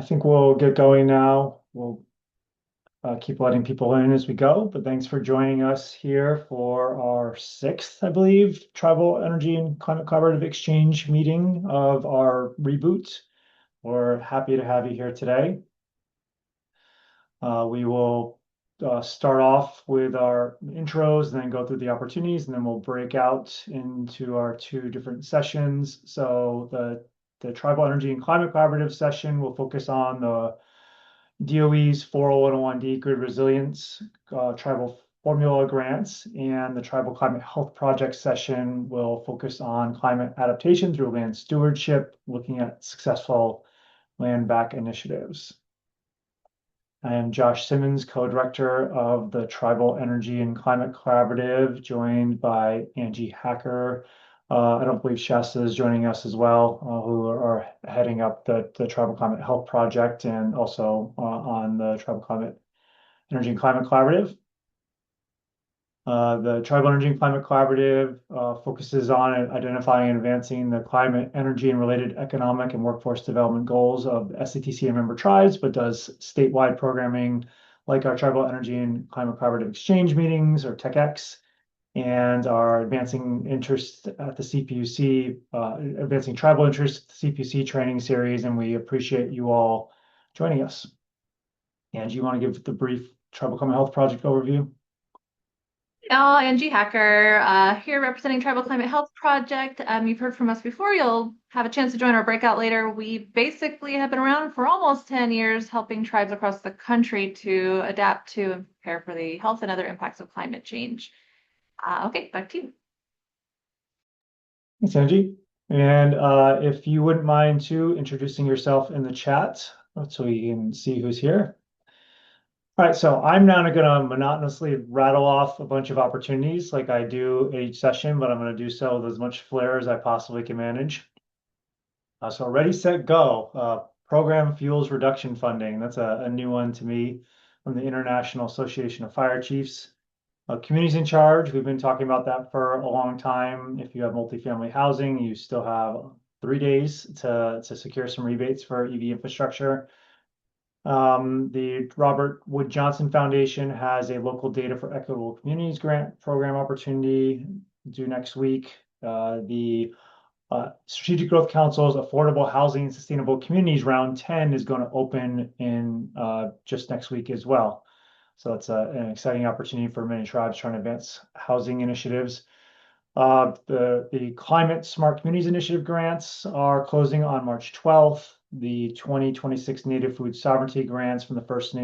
I think we'll get going now. We'll keep letting people in as we go, but thanks for joining us here for our sixth, I believe, Tribal Energy and Climate Collaborative Exchange meeting of our reboot. We're happy to have you here today. We will start off with our intros and then go through the opportunities, and then we'll break out into our two different sessions. So the Tribal Energy and Climate Collaborative session will focus on the DOE's 40101D Grid Resilience Tribal Formula Grants, and the Tribal Climate Health Project session will focus on climate adaptation through land stewardship, looking at successful land back initiatives. I am Josh Simmons, co-director of the Tribal Energy and Climate Collaborative, joined by Angie Hacker. I don't believe Shasta is joining us as well, who are heading up the Tribal Climate Health Project and also on the Tribal Climate Energy and Climate Collaborative. The Tribal Energy and Climate Collaborative focuses on identifying and advancing the climate, energy, and related economic and workforce development goals of SCTC and member tribes, but does statewide programming like our Tribal Energy and Climate Collaborative Exchange meetings, or TECC-X, and our advancing interest at the CPUC, advancing tribal interest CPUC training series, and we appreciate you all joining us. Angie, you want to give the brief Tribal Climate Health Project overview? Angie Hacker, here representing Tribal Climate Health Project. You've heard from us before. You'll have a chance to join our breakout later. We basically have been around for almost 10 years, helping tribes across the country to adapt to and prepare for the health and other impacts of climate change. Okay, back to you. Thanks, Angie. And if you wouldn't mind too introducing yourself in the chat so we can see who's here. All right, so I'm now going to monotonously rattle off a bunch of opportunities like I do at each session, but I'm going to do so with as much flair as I possibly can manage. So ready, set, go. Program Fuels Reduction Funding. That's a new one to me from the International Association of Fire Chiefs. Communities in charge. We've been talking about that for a long time. If you have multifamily housing, you still have 3 days to secure some rebates for EV infrastructure. The Robert Wood Johnson Foundation has a local data for equitable communities grant program opportunity due next week. The Strategic Growth Council's Affordable Housing and Sustainable Communities Round 10 is going to open in just next week as well. So it's an exciting opportunity for many tribes trying to advance housing initiatives. The Climate Smart Communities Initiative grants are closing on March 12th. The 2026 Native Food Sovereignty grants from the First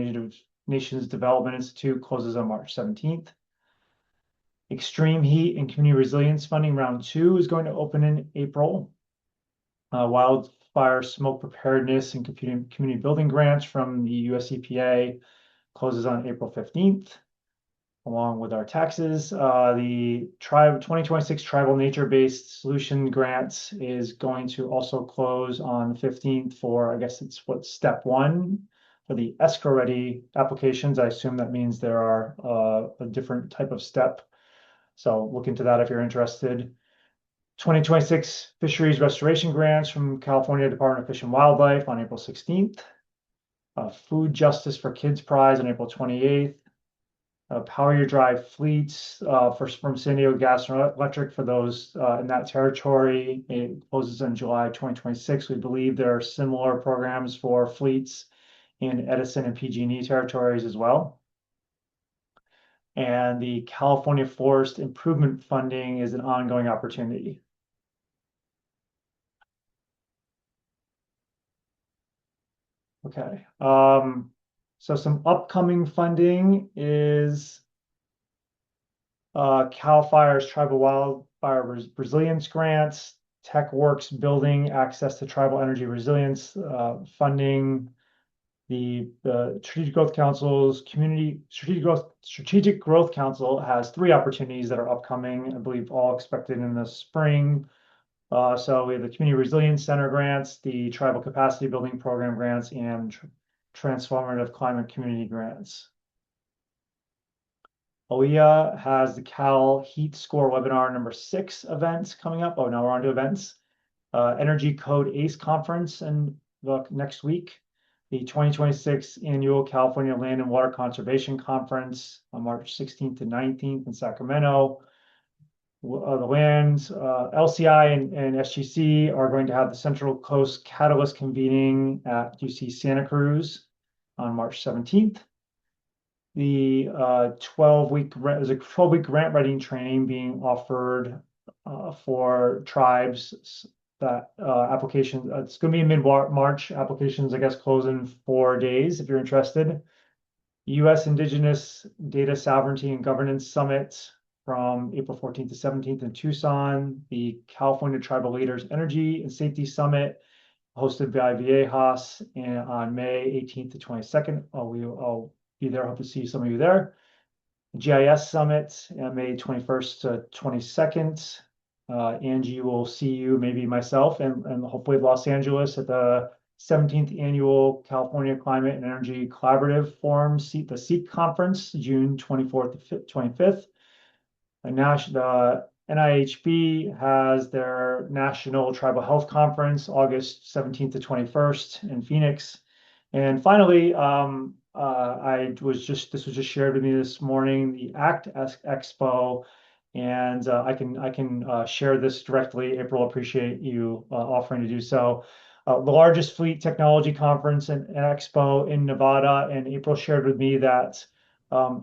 Nations Development Institute closes on March 17th. Extreme Heat and Community Resilience Funding Round 2 is going to open in April. Wildfire Smoke Preparedness and Community Building grants from the US EPA closes on April 15th. Along with our taxes, the 2026 Tribal Nature-Based Solution Grants is going to also close on the 15th for, I guess it's step 1 for the escrow-ready applications. I assume that means there are a different type of step. So look into that if you're interested. 2026 Fisheries Restoration Grants from California Department of Fish and Wildlife on April 16th. Food Justice for Kids Prize on April 28th. Power Your Drive fleets from San Diego Gas and Electric for those in that territory. It closes in July 2026. We believe there are similar programs for fleets in Edison and PG&E territories as well. And the California Forest Improvement Funding is an ongoing opportunity. Okay. So some upcoming funding is CAL FIRE's Tribal Wildfire Resilience Grants, TechWorks Building Access to Tribal Energy Resilience funding, the Strategic Growth Council's Strategic Growth Council has 3 opportunities that are upcoming, I believe all expected in the spring. So we have the Community Resilience Center grants, the Tribal Capacity Building Program grants, and Transformative Climate Community grants. OEA has the Cal Heat Score Webinar number 6 events coming up. Oh, now we're on to events. Energy Code ACE Conference and next week. the 2026 Annual California Land and Water Conservation Conference on March 16th to 19th in Sacramento. The lands, LCI and SGC are going to have the Central Coast Catalyst convening at UC Santa Cruz on March 17th. The 12-week grant writing training being offered for tribes that applications. It's going to be in mid-March. Applications, I guess, close in 4 days if you're interested. U.S. Indigenous Data Sovereignty and Governance Summit from April 14th to 17th in Tucson. The California Tribal Leaders Energy and Safety Summit hosted by Viejas on May 18th to 22nd. I'll be there. Hope to see some of you there. GIS Summit, May 21st to 22nd. Angie will see you, maybe myself, and hopefully Los Angeles at the 17th Annual California Climate and Energy Collaborative Forum, the TECC Conference, June 24th to 25th. And now the NIHB has their National Tribal Health Conference, August 17th to 21st in Phoenix. And finally, this was just shared with me this morning, the ACT Expo, and I can share this directly. April, appreciate you offering to do so. The largest fleet technology conference and expo in Nevada, and April shared with me that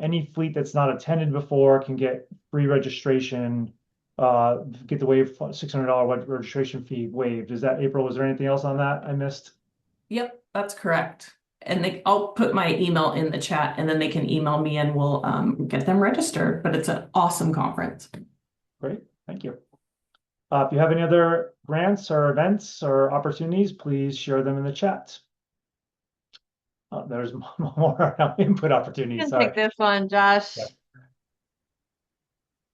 any fleet that's not attended before can get free registration, get the $600 registration fee waived. Is that, April? Was there anything else on that I missed? Yep, that's correct. And I'll put my email in the chat, and then they can email me and we'll get them registered. But it's an awesome conference. Great, thank you. If you have any other grants or events or opportunities, please share them in the chat. There's more input opportunities. You can take this one, Josh. Yeah.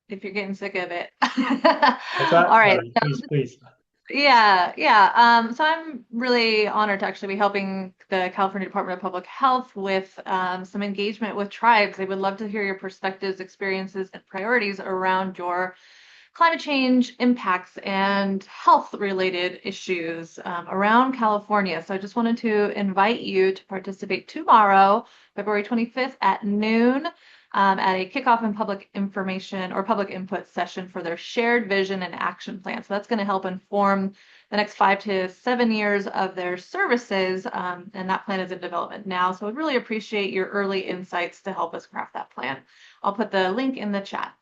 If you're getting sick of it. What's that? All right. Please. Yeah. So I'm really honored to actually be helping the California Department of Public Health with some engagement with tribes. They would love to hear your perspectives, experiences, and priorities around your climate change impacts and health-related issues around California. So I just wanted to invite you to participate tomorrow, February 25th at noon. At a kickoff and public information or public input session for their shared vision and action plan. So that's going to help inform the next 5 to 7 years of their services, and that plan is in development now. So I'd really appreciate your early insights to help us craft that plan. I'll put the link in the chat.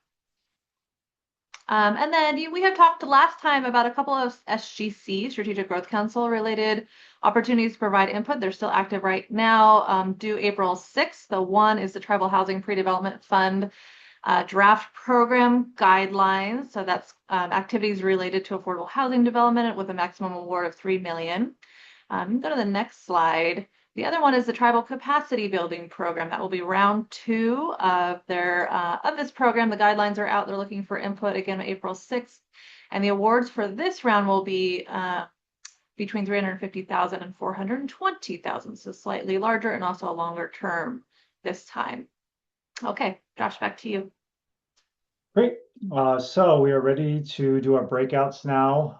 And then we had talked last time about a couple of SGC, Strategic Growth Council related opportunities to provide input. They're still active right now, due April 6th. The one is the Tribal Housing Pre-Development Fund draft program guidelines. So that's activities related to affordable housing development with a maximum award of $3 million. Go to the next slide. The other one is the Tribal Capacity Building Program. That will be round 2 of this program. The guidelines are out. They're looking for input again on April 6th. And the awards for this round will be between $350,000 and $420,000. So slightly larger and also a longer term this time. Okay, Josh, back to you. Great. So we are ready to do our breakouts now.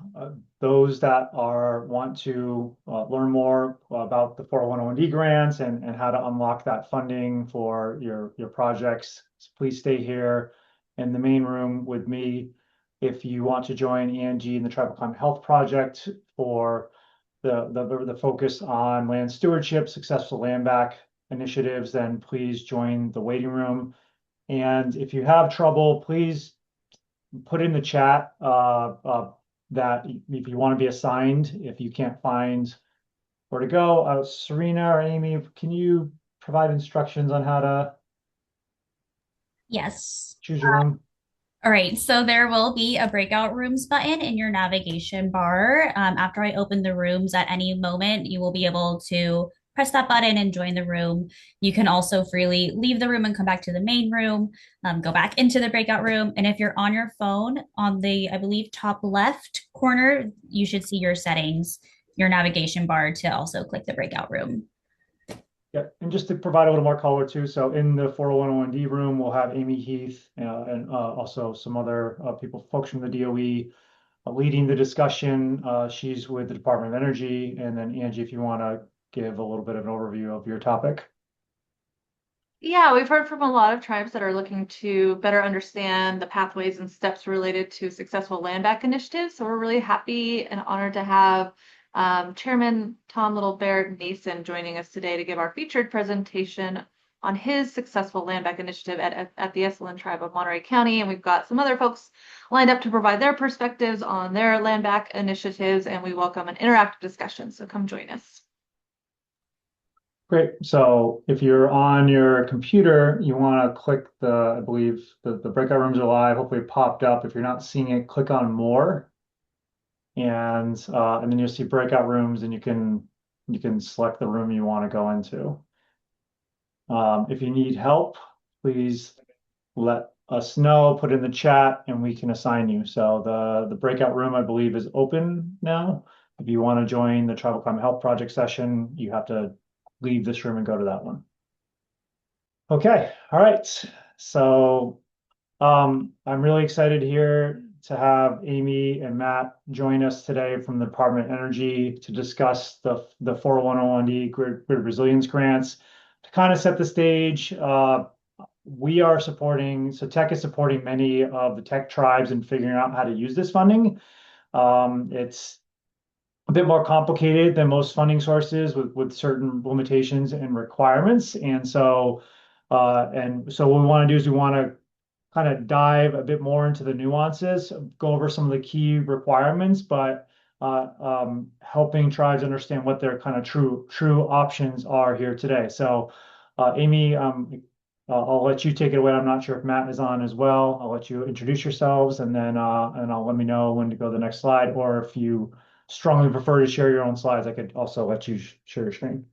Those that want to learn more about the 401(d) grants and how to unlock that funding for your projects, please stay here in the main room with me. If you want to join Angie in the Tribal Climate Health Project for the focus on land stewardship, successful land back initiatives, then please join the waiting room. And if you have trouble, please put in the chat that if you want to be assigned, if you can't find where to go. Serena or Amy, can you provide instructions on how to choose your room? All right, so there will be a breakout rooms button in your navigation bar. After I open the rooms at any moment, you will be able to press that button and join the room. You can also freely leave the room and come back to the main room, go back into the breakout room. And if you're on your phone, on the, I believe, top left corner, you should see your settings, your navigation bar to also click the breakout room. Yeah, and just to provide a little more color too, so in the 401(d) room, we'll have Amy Heath and also some other folks from the DOE leading the discussion. She's with the Department of Energy, and then Angie, if you want to give a little bit of an overview of your topic? Yeah, we've heard from a lot of tribes that are looking to better understand the pathways and steps related to successful land back initiatives. So we're really happy and honored to have Chairman Tom Little Bear Nason joining us today to give our featured presentation on his successful land back initiative at the Esselen tribe of Monterey County. And we've got some other folks lined up to provide their perspectives on their land back initiatives, and we welcome an interactive discussion. So come join us. Great. So if you're on your computer, you want to click I believe the breakout rooms are live. Hopefully it popped up. If you're not seeing it, click on more, and then you'll see breakout rooms, and you can select the room you want to go into. If you need help, please let us know, put in the chat, and we can assign you. So the breakout room, I believe, is open now. If you want to join the Tribal Climate Health Project session, you have to leave this room and go to that one. Okay, all right. So I'm really excited here to have Amy and Matt join us today from the Department of Energy to discuss the 40101D grid resilience grants. To kind of set the stage, we are supporting, so TECC is supporting many of the TECC tribes in figuring out how to use this funding. It's a bit more complicated than most funding sources with certain limitations and requirements. And so what we want to do is we want to kind of dive a bit more into the nuances, go over some of the key requirements, but helping tribes understand what their kind of true options are here today. So Amy, I'll let you take it away. I'm not sure if Matt is on as well. I'll let you introduce yourselves, and then I'll let me know when to go to the next slide, or if you strongly prefer to share your own slides, I could also let you share your screen.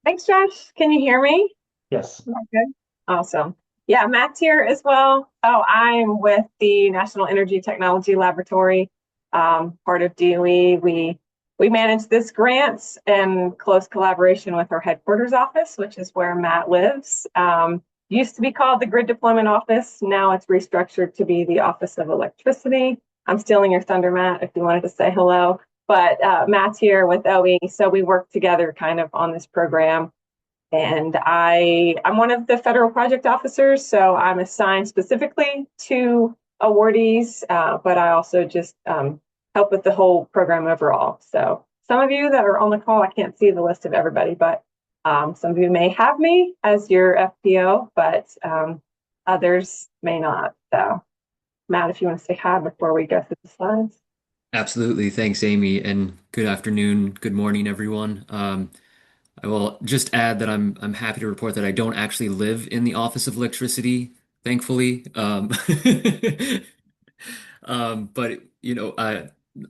Thanks, Josh. Can you hear me? Yes. Okay. Awesome. Yeah, Matt's here as well. Oh, I'm with the National Energy Technology Laboratory, part of DOE. We manage this grant in close collaboration with our headquarters office, which is where Matt lives. Used to be called the Grid Deployment Office. Now it's restructured to be the Office of Electricity. I'm stealing your thunder, Matt, if you wanted to say hello. But Matt's here with OE, so we work together kind of on this program. And I'm one of the federal project officers, so I'm assigned specifically to awardees, but I also just help with the whole program overall. So some of you that are on the call, I can't see the list of everybody, but some of you may have me as your FPO, but others may not. So Matt, if you want to say hi before we go through the slides. Absolutely. Thanks, Amy, and good afternoon, good morning, everyone. I will just add that I'm happy to report that I don't actually live in the Office of Electricity, thankfully. But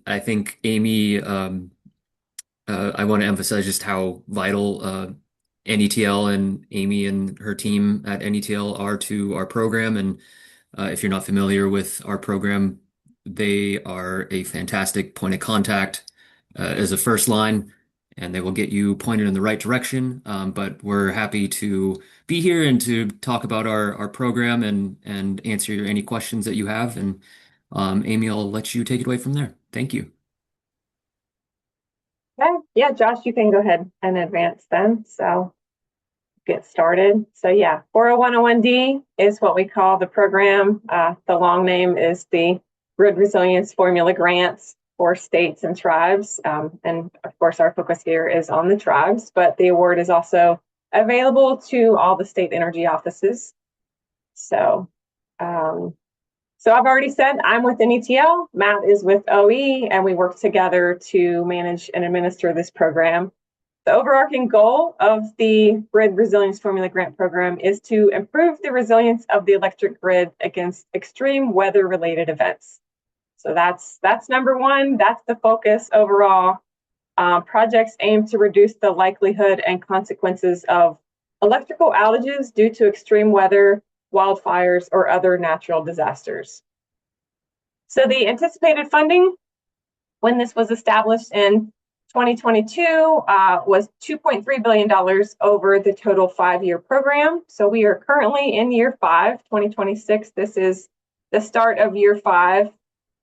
I think Amy, I want to emphasize just how vital NETL and Amy and her team at NETL are to our program. And if you're not familiar with our program, they are a fantastic point of contact as a first line, and they will get you pointed in the right direction. But we're happy to be here and to talk about our program and answer any questions that you have. And Amy, I'll let you take it away from there. Thank you. Okay. Yeah, Josh, you can go ahead and advance then. So get started. So yeah, 40101D is what we call the program. The long name is the Grid Resilience Formula Grants for states and tribes. And of course, our focus here is on the tribes, but the award is also available to all the state energy offices. So, I've already said I'm with NETL, Matt is with OE, and we work together to manage and administer this program. The overarching goal of the Grid Resilience Formula Grant Program is to improve the resilience of the electric grid against extreme weather-related events. So that's number one. That's the focus overall. Projects aim to reduce the likelihood and consequences of electrical outages due to extreme weather, wildfires, or other natural disasters. So the anticipated funding, when this was established in 2022, was $2.3 billion over the total 5-year program. So we are currently in year 5, 2026. This is the start of year 5.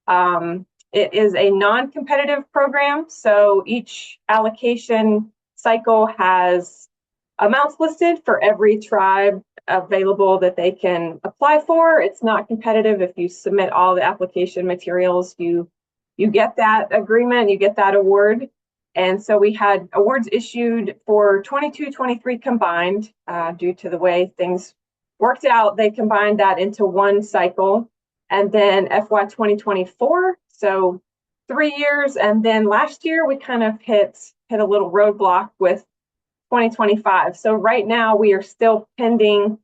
It is a non-competitive program, so each allocation cycle has amounts listed for every tribe available that they can apply for. It's not competitive. If you submit all the application materials, you get that agreement, you get that award. And so we had awards issued for 22-23 combined due to the way things worked out. They combined that into one cycle, and then FY 2024, so 3 years. And then last year we kind of hit a little roadblock with 2025. So right now we are still pending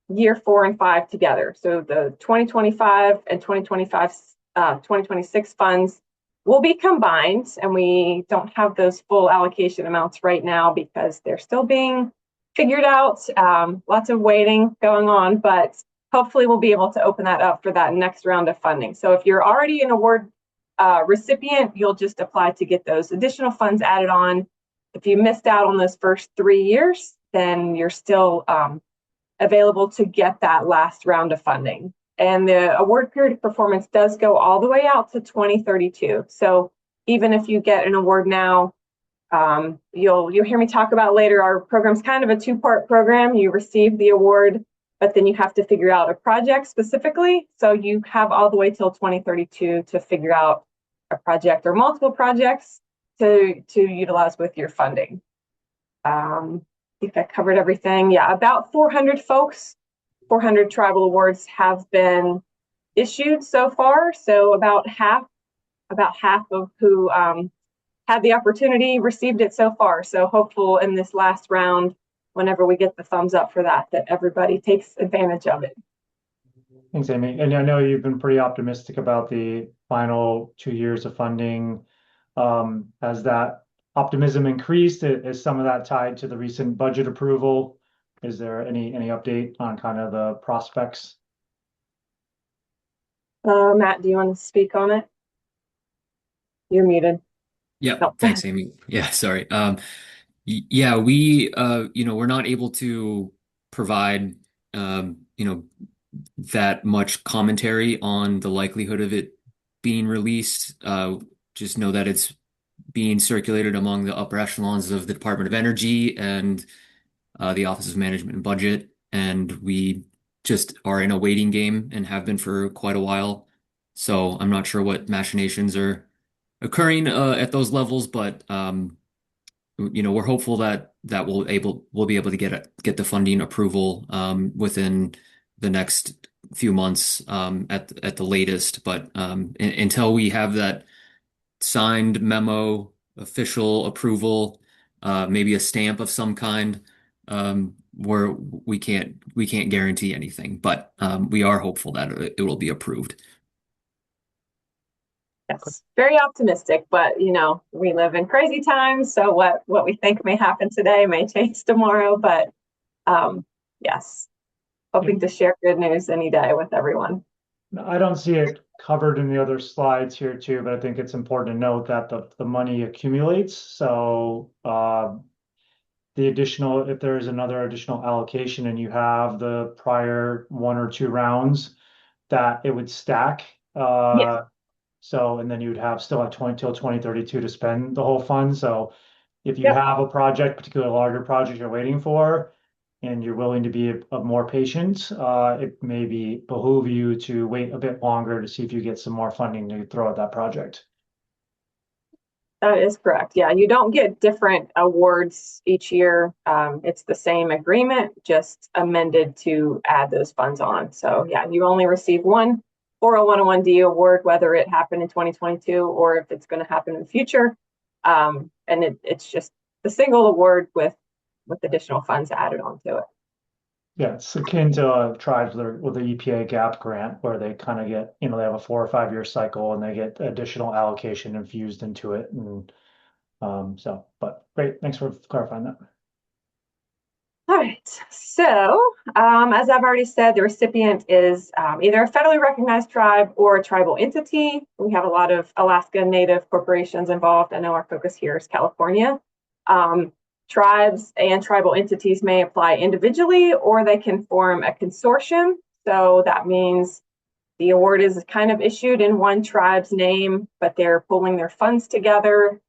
year 4 and 5 together. So the 2025 and 2026 funds will be combined, and we don't have those full allocation amounts right now because they're still being figured out. Lots of waiting going on, but hopefully we'll be able to open that up for that next round of funding. So if you're already an award recipient, you'll just apply to get those additional funds added on. If you missed out on those first 3 years, then you're still available to get that last round of funding. And the award period of performance does go all the way out to 2032. So even if you get an award now, you'll hear me talk about later, our program's kind of a 2-part program. You receive the award, but then you have to figure out a project specifically. So you have all the way till 2032 to figure out a project or multiple projects to utilize with your funding. I think I covered everything. Yeah, about 400 folks, 400 tribal awards have been issued so far. So about half of who had the opportunity received it so far. So hopeful in this last round, whenever we get the thumbs up for that everybody takes advantage of it. Thanks, Amy. And I know you've been pretty optimistic about the final 2 years of funding. Has that optimism increased? Is some of that tied to the recent budget approval? Is there any update on kind of the prospects? Matt, do you want to speak on it? You're muted. Yeah, Oh. thanks, Amy. Yeah, sorry. Yeah, we we're not able to provide that much commentary on the likelihood of it being released. Just know that it's being circulated among the upper echelons of the Department of Energy and the Office of Management and Budget, and we just are in a waiting game and have been for quite a while. So I'm not sure what machinations are occurring at those levels, but we're hopeful that we'll be able to get the funding approval within the next few months at the latest. But until we have that signed memo, official approval, maybe a stamp of some kind, we can't guarantee anything. But we are hopeful that it will be approved. Yes, very optimistic, but we live in crazy times, so what we think may happen today may change tomorrow, but yes, hoping to share good news any day with everyone. I don't see it covered in the other slides here too, but I think it's important to note that the money accumulates. So if there is another additional allocation and you have the prior 1 or 2 rounds, that it would stack. Yes. So, and then you'd have still till 2032 to spend the whole fund. So if you have a project, particularly a larger project you're waiting for, and you're willing to be more patient, it may behoove you to wait a bit longer to see if you get some more funding to throw at that project. That is correct. Yeah, you don't get different awards each year. It's the same agreement, just amended to add those funds on. So yeah, you only receive one 401D award, whether it happened in 2022 or if it's going to happen in the future. And it's just a single award with additional funds added onto it. Yeah, it's akin to tribes with the EPA GAP grant, where they kind of get, they have a 4 or 5 year cycle and they get additional allocation infused into it. And but great, thanks for clarifying that. All right, so as I've already said, the recipient is either a federally recognized tribe or a tribal entity. We have a lot of Alaska Native corporations involved. I know our focus here is California. Tribes and tribal entities may apply individually, or they can form a consortium. So that means the award is kind of issued in one tribe's name, but they're pulling their funds together.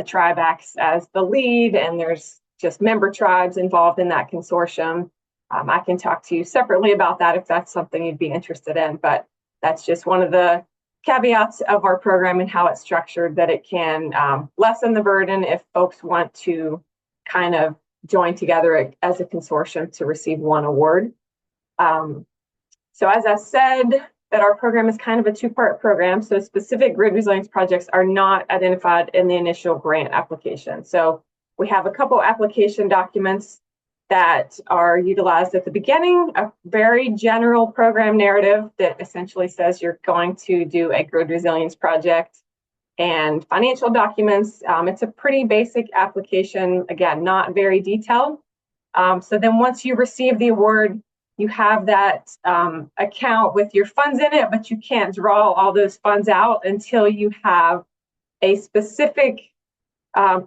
the tribe acts as the lead, and there's just member tribes involved in that consortium. I can talk to you separately about that if that's something you'd be interested in, but that's just one of the caveats of our program and how it's structured, that it can lessen the burden if folks want to kind of join together as a consortium to receive one award. So as I said, that our program is kind of a two-part program. So specific grid resilience projects are not identified in the initial grant application. So we have a couple application documents that are utilized at the beginning, a very general program narrative that essentially says you're going to do a grid resilience project, and financial documents. It's a pretty basic application, again, not very detailed. So then once you receive the award, you have that account with your funds in it, but you can't draw all those funds out until you have a specific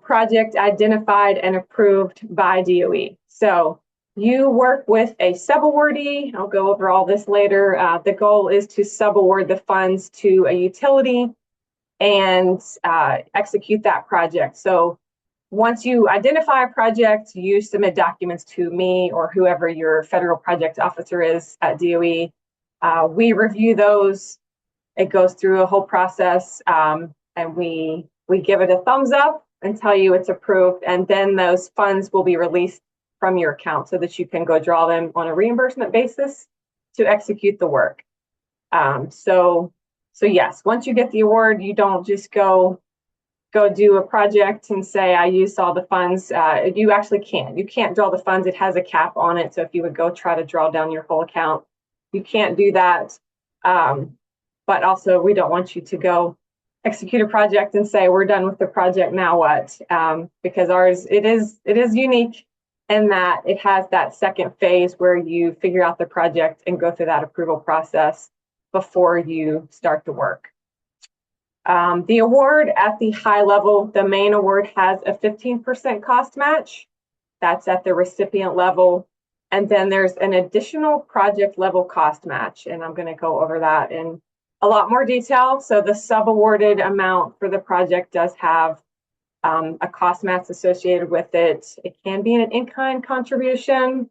project identified and approved by DOE. So you work with a subawardee. I'll go over all this later. The goal is to subaward the funds to a utility and execute that project. So once you identify a project, you submit documents to me or whoever your federal project officer is at DOE. We review those. It goes through a whole process, and we give it a thumbs up and tell you it's approved, and then those funds will be released from your account so that you can go draw them on a reimbursement basis to execute the work. So yes, once you get the award, you don't just go do a project and say, I used all the funds. You actually can't. You can't draw the funds. It has a cap on it. So if you would go try to draw down your whole account, you can't do that. But also, we don't want you to go execute a project and say, we're done with the project, now what? Because ours, it is unique in that it has that second phase where you figure out the project and go through that approval process before you start the work. The award at the high level, the main award has a 15% cost match. That's at the recipient level. And then there's an additional project level cost match. And I'm going to go over that in a lot more detail. So the subawarded amount for the project does have a cost match associated with it. It can be an in-kind contribution.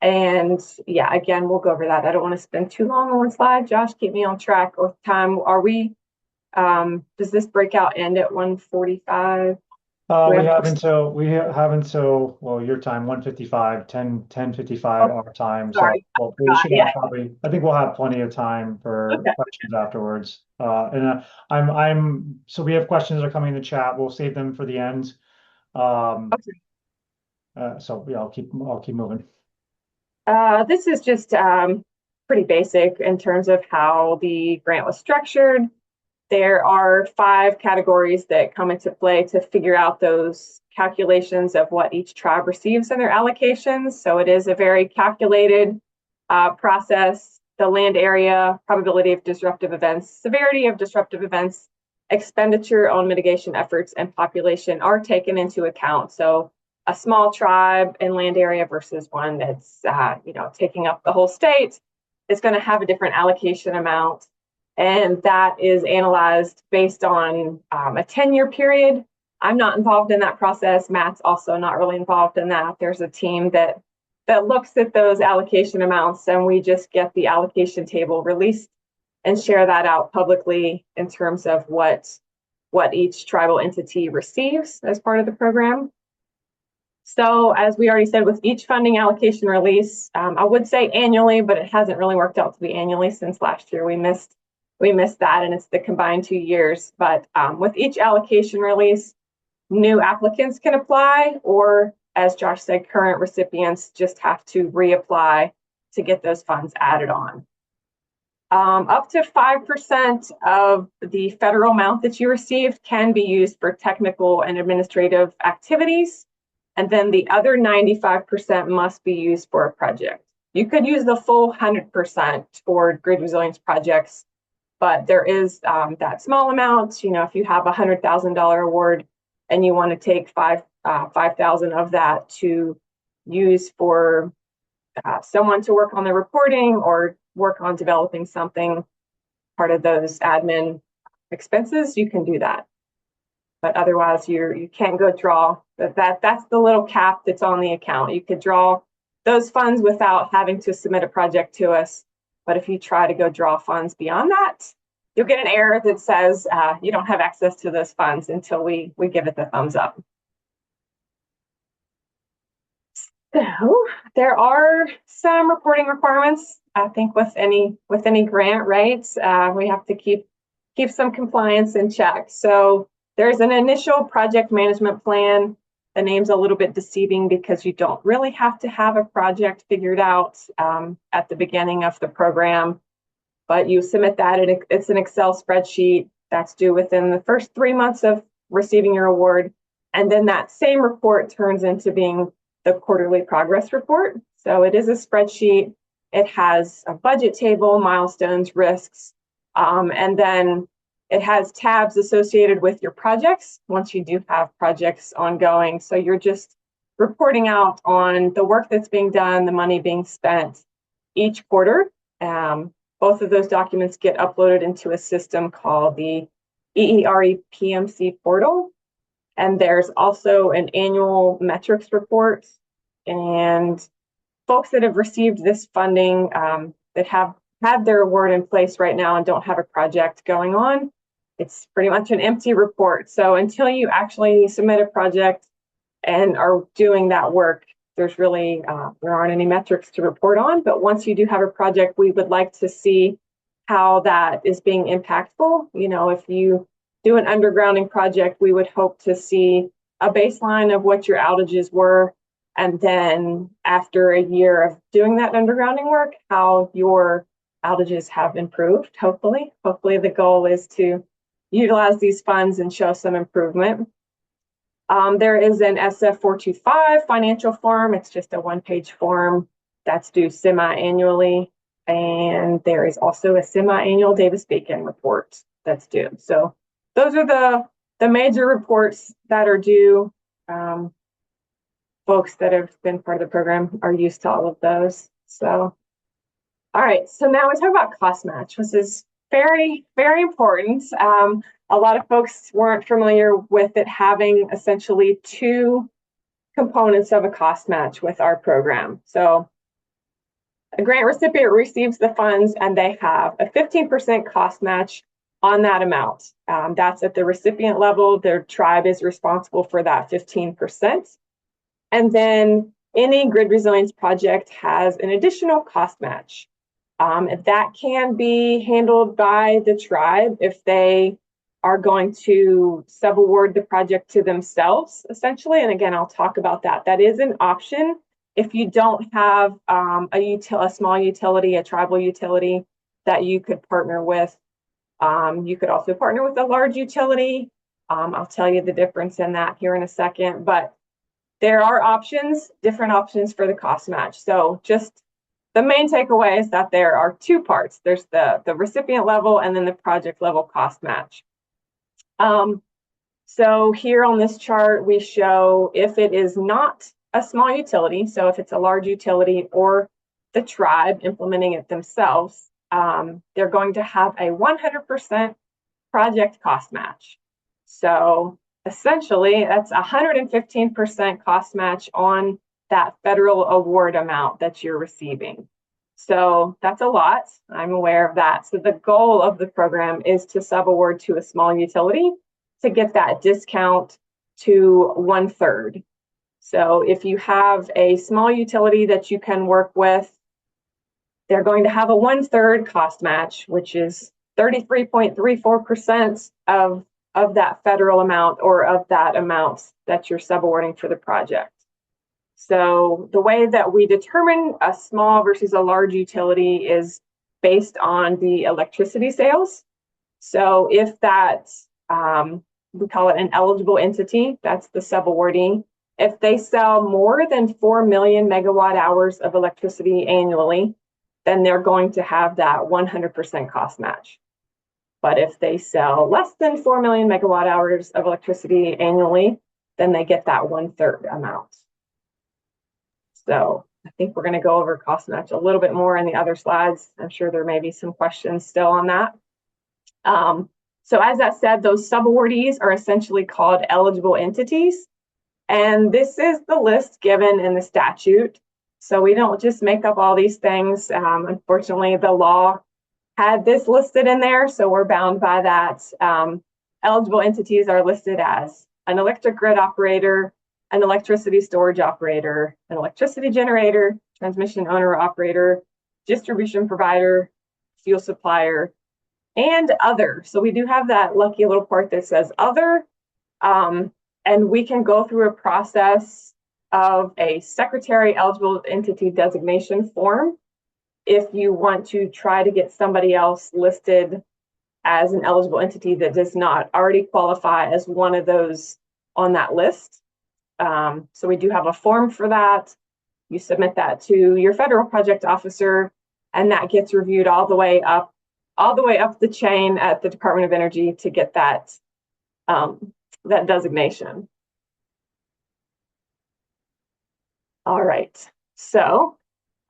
And yeah, again, we'll go over that. I don't want to spend too long on one slide. Josh, keep me on track with time. Are we? Does this breakout end at 1:45? We have until well, your time 1:55, 10:55 our time. Sorry. So we should have probably. I think we'll have plenty of time for questions afterwards. So we have questions that are coming in the chat. We'll save them for the end. So yeah, I'll keep moving. This is just pretty basic in terms of how the grant was structured. There are 5 categories that come into play to figure out those calculations of what each tribe receives in their allocations. So it is a very calculated process. The land area, probability of disruptive events, severity of disruptive events, expenditure on mitigation efforts, and population are taken into account. So a small tribe and land area versus one that's taking up the whole state is going to have a different allocation amount. And that is analyzed based on a 10-year period. I'm not involved in that process. Matt's also not really involved in that. There's a team that looks at those allocation amounts, and we just get the allocation table released and share that out publicly in terms of what each tribal entity receives as part of the program. So as we already said, with each funding allocation release, I would say annually, but it hasn't really worked out to be annually since last year. We missed that, and it's the combined 2 years. But with each allocation release, new applicants can apply, or as Josh said, current recipients just have to reapply to get those funds added on. Up to 5% of the federal amount that you received can be used for technical and administrative activities. And then the other 95% must be used for a project. You could use the full 100% for grid resilience projects, but there is that small amount. If you have a $100,000 award and you want to take $5,000 of that to use for someone to work on the reporting or work on developing something, part of those admin expenses, you can do that. but otherwise you can't go draw. That's the little cap that's on the account. You could draw those funds without having to submit a project to us. But if you try to go draw funds beyond that, you'll get an error that says you don't have access to those funds until we give it the thumbs up. So there are some reporting requirements. I think with any grant, right? We have to keep some compliance in check. So there's an initial project management plan. The name's a little bit deceiving because you don't really have to have a project figured out at the beginning of the program, but you submit that, and it's an Excel spreadsheet that's due within the first 3 months of receiving your award. And then that same report turns into being the quarterly progress report. So it is a spreadsheet. It has a budget table, milestones, risks, and then it has tabs associated with your projects once you do have projects ongoing. So you're just reporting out on the work that's being done, the money being spent each quarter. Both of those documents get uploaded into a system called the EERE PMC portal. And there's also an annual metrics report. And folks that have received this funding that have had their award in place right now and don't have a project going on, it's pretty much an empty report. So until you actually submit a project and are doing that work, there's really, there aren't any metrics to report on. But once you do have a project, we would like to see how that is being impactful. You know, if you do an undergrounding project, we would hope to see a baseline of what your outages were. And then after a year of doing that undergrounding work, how your outages have improved, hopefully. Hopefully the goal is to utilize these funds and show some improvement. There is an SF425 financial form. It's just a one-page form that's due semi-annually. And there is also a semi-annual Davis-Bacon report that's due. So those are the major reports that are due. Folks that have been part of the program are used to all of those. So, all right, so now we talk about cost match, which is very, very important. A lot of folks weren't familiar with it having essentially two components of a cost match with our program. So a grant recipient receives the funds and they have a 15% cost match on that amount. That's at the recipient level. Their tribe is responsible for that 15%. And then any grid resilience project has an additional cost match. That can be handled by the tribe if they are going to subaward the project to themselves, essentially. And again, I'll talk about that. That is an option if you don't have a small utility, a tribal utility that you could partner with. You could also partner with a large utility. I'll tell you the difference in that here in a second, but there are options, different options for the cost match. So just the main takeaway is that there are two parts. There's the recipient level and then the project level cost match. So here on this chart, we show if it is not a small utility, so if it's a large utility or the tribe implementing it themselves, they're going to have a 100% project cost match. So essentially, that's 115% cost match on that federal award amount that you're receiving. So that's a lot. I'm aware of that. So the goal of the program is to subaward to a small utility to get that discount to 1/3. So if you have a small utility that you can work with, they're going to have a 1/3 cost match, which is 33.34% of that federal amount or of that amount that you're subawarding for the project. So the way that we determine a small versus a large utility is based on the electricity sales. So if that, we call it an eligible entity, that's the subawardee. If they sell more than 4 million megawatt hours of electricity annually, then they're going to have that 100% cost match. But if they sell less than 4 million megawatt hours of electricity annually, then they get that 1/3 amount. So I think we're going to go over cost match a little bit more in the other slides. I'm sure there may be some questions still on that. So as that said, those subawardees are essentially called eligible entities. And this is the list given in the statute. So we don't just make up all these things. Unfortunately, the law had this listed in there, so we're bound by that. Eligible entities are listed as an electric grid operator, an electricity storage operator, an electricity generator, transmission owner operator, distribution provider, fuel supplier, and other. So we do have that lucky little part that says other, and we can go through a process of a secretary eligible entity designation form if you want to try to get somebody else listed as an eligible entity that does not already qualify as one of those on that list. So we do have a form for that. You submit that to your federal project officer, and that gets reviewed all the way up the chain at the Department of Energy to get that that designation. All right, so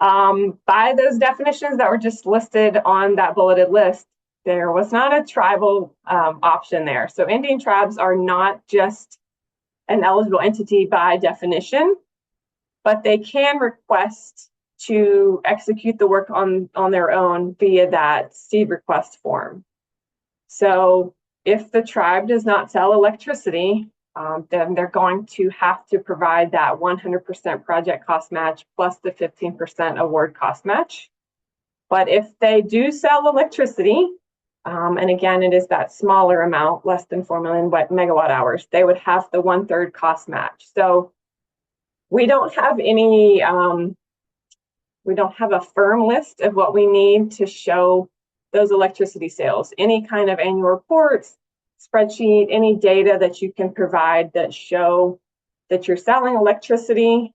by those definitions that were just listed on that bulleted list, there was not a tribal option there. So Indian tribes are not just an eligible entity by definition, but they can request to execute the work on their own via that seed request form. So if the tribe does not sell electricity, then they're going to have to provide that 100% project cost match plus the 15% award cost match. But if they do sell electricity, and again, it is that smaller amount, less than 4 million megawatt hours, they would have the 1/3 cost match. So we don't have any, we don't have a firm list of what we need to show those electricity sales. Any kind of annual reports, spreadsheet, any data that you can provide that show that you're selling electricity,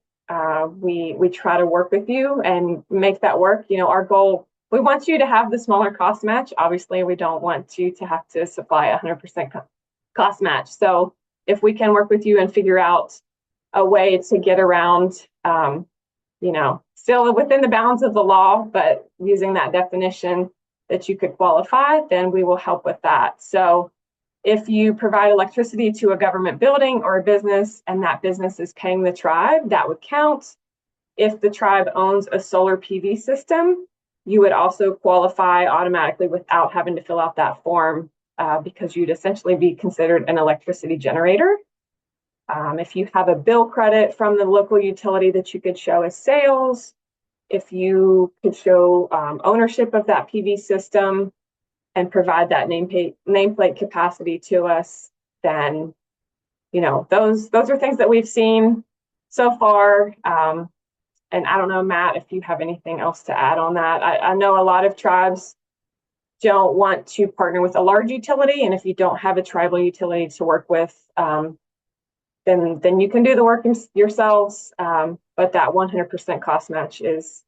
we try to work with you and make that work. You know, our goal, we want you to have the smaller cost match. Obviously, we don't want you to have to supply 100% cost match. So if we can work with you and figure out a way to get around, you know, still within the bounds of the law, but using that definition that you could qualify, then we will help with that. So if you provide electricity to a government building or a business and that business is paying the tribe, that would count. If the tribe owns a solar PV system, you would also qualify automatically without having to fill out that form because you'd essentially be considered an electricity generator. If you have a bill credit from the local utility that you could show as sales, if you could show ownership of that PV system and provide that nameplate capacity to us, then, you know, those are things that we've seen so far. And I don't know, Matt, if you have anything else to add on that. I know a lot of tribes don't want to partner with a large utility, and if you don't have a tribal utility to work with, then you can do the work yourselves. But that 100% cost match is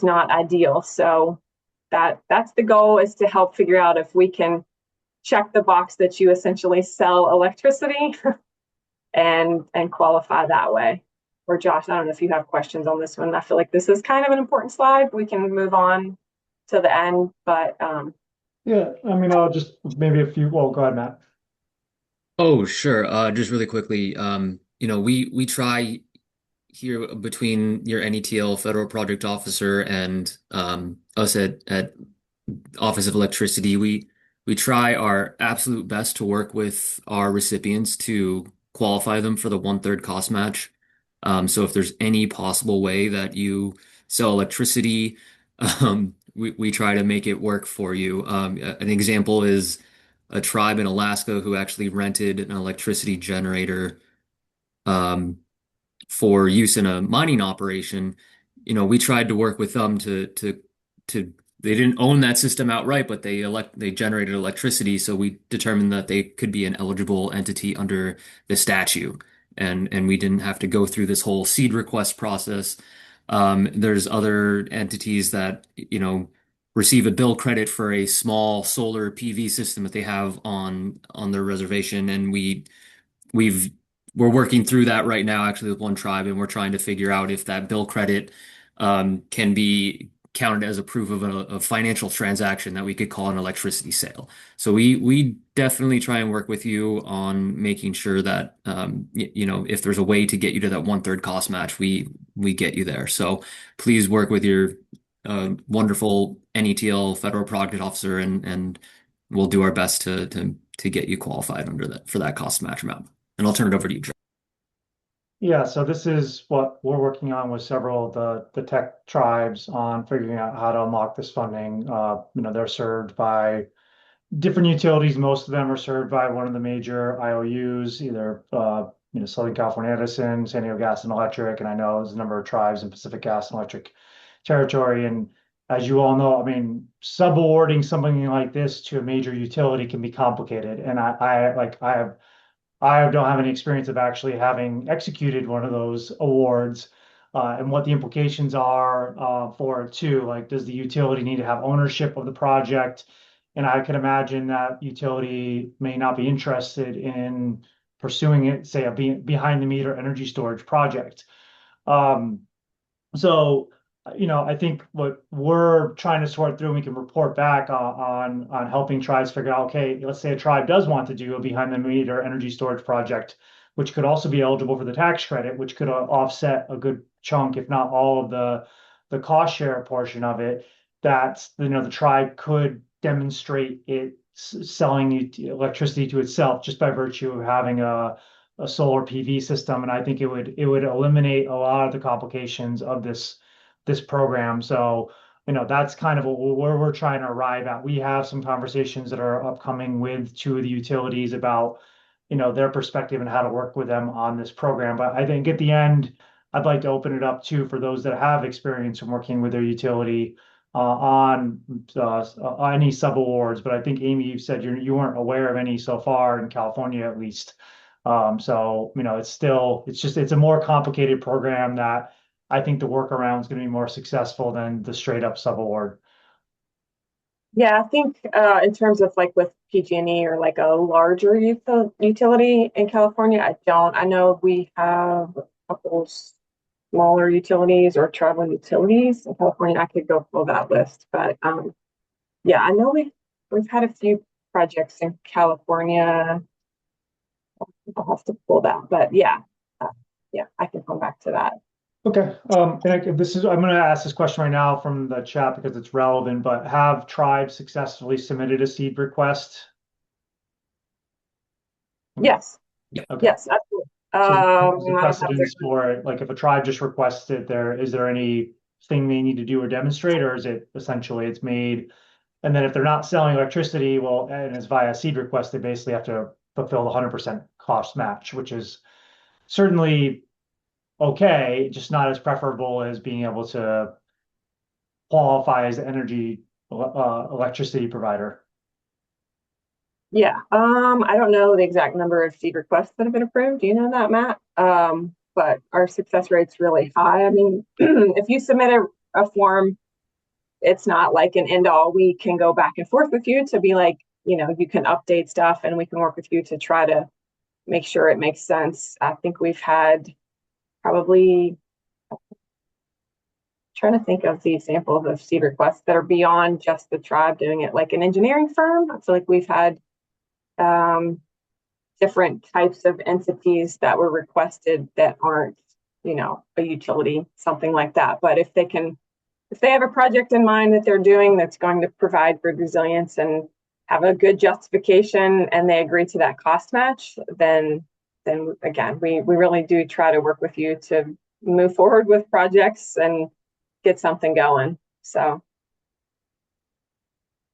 not ideal. So that's the goal, is to help figure out if we can check the box that you essentially sell electricity and qualify that way. Or Josh, I don't know if you have questions on this one. I feel like this is kind of an important slide. We can move on to the end, but yeah, I mean, I'll just maybe a few. Well, go ahead, Matt. Oh, sure. Just really quickly, you know, we try here between your NETL federal project officer and us at Office of Electricity, we try our absolute best to work with our recipients to qualify them for the 1/3 cost match. So if there's any possible way that you sell electricity, we try to make it work for you. An example is a tribe in Alaska who actually rented an electricity generator for use in a mining operation. You know, we tried to work with them to they didn't own that system outright, but they generated electricity, so we determined that they could be an eligible entity under the statute. And we didn't have to go through this whole seed request process. There's other entities that, you know, receive a bill credit for a small solar PV system that they have on their reservation, and we're working through that right now, actually, with one tribe, and we're trying to figure out if that bill credit can be counted as a proof of a financial transaction that we could call an electricity sale. So we definitely try and work with you on making sure that if there's a way to get you to that 1/3 cost match, we get you there. So please work with your wonderful NETL federal project officer, and we'll do our best to get you qualified for that cost match amount. And I'll turn it over to you, Joe. Yeah, so this is what we're working on with several of the tech tribes on figuring out how to unlock this funding. They're served by different utilities. Most of them are served by one of the major IOUs, either Southern California Edison, San Diego Gas and Electric, and I know there's a number of tribes in Pacific Gas and Electric territory. And as you all know, I mean, subawarding something like this to a major utility can be complicated. And I don't have any experience of actually having executed one of those awards, and what the implications are for it too. Like, does the utility need to have ownership of the project? And I can imagine that utility may not be interested in pursuing it, say, a behind the meter energy storage project. So, I think what we're trying to sort through, and we can report back on helping tribes figure out, okay, let's say a tribe does want to do a behind the meter energy storage project, which could also be eligible for the tax credit, which could offset a good chunk, if not all of the cost share portion of it. That the tribe could demonstrate it selling electricity to itself just by virtue of having a solar PV system. And I think it would eliminate a lot of the complications of this program. So, that's kind of where we're trying to arrive at. We have some conversations that are upcoming with two of the utilities about, their perspective and how to work with them on this program. But I think at the end, I'd like to open it up too for those that have experience in working with their utility on any sub awards. But I think, Amy, you said you weren't aware of any so far in California, at least. So, it's a more complicated program that I think the workaround is going to be more successful than the straight up sub award. Yeah, I think in terms of like with PG&E or like a larger utility in California, I know we have a couple smaller utilities or tribal utilities in California. I could go through that list, but yeah, I know we've had a few projects in California. I'll have to pull that, but yeah, I can come back to that. Okay. I'm going to ask this question right now from the chat because it's relevant, but have tribes successfully submitted a seed request? Yes. Yeah. Okay. Yes, absolutely. So the precedence for it, like if a tribe just requested is there anything they need to do or demonstrate, or is it essentially it's made, and then if they're not selling electricity, well, and it's via seed request, they basically have to fulfill the 100% cost match, which is certainly okay, just not as preferable as being able to qualify as energy electricity provider. Yeah, I don't know the exact number of seed requests that have been approved. Do you know that, Matt? But our success rate's really high. I mean, if you submit a form, it's not like an end all. We can go back and forth with you to be like, you can update stuff and we can work with you to try to make sure it makes sense. I think we've had probably, trying to think of the examples of seed requests that are beyond just the tribe doing it, like an engineering firm. I feel like we've had different types of entities that were requested that aren't, a utility, something like that. But if they have a project in mind that they're doing that's going to provide grid resilience and have a good justification and they agree to that cost match, then again, we really do try to work with you to move forward with projects and get something going. So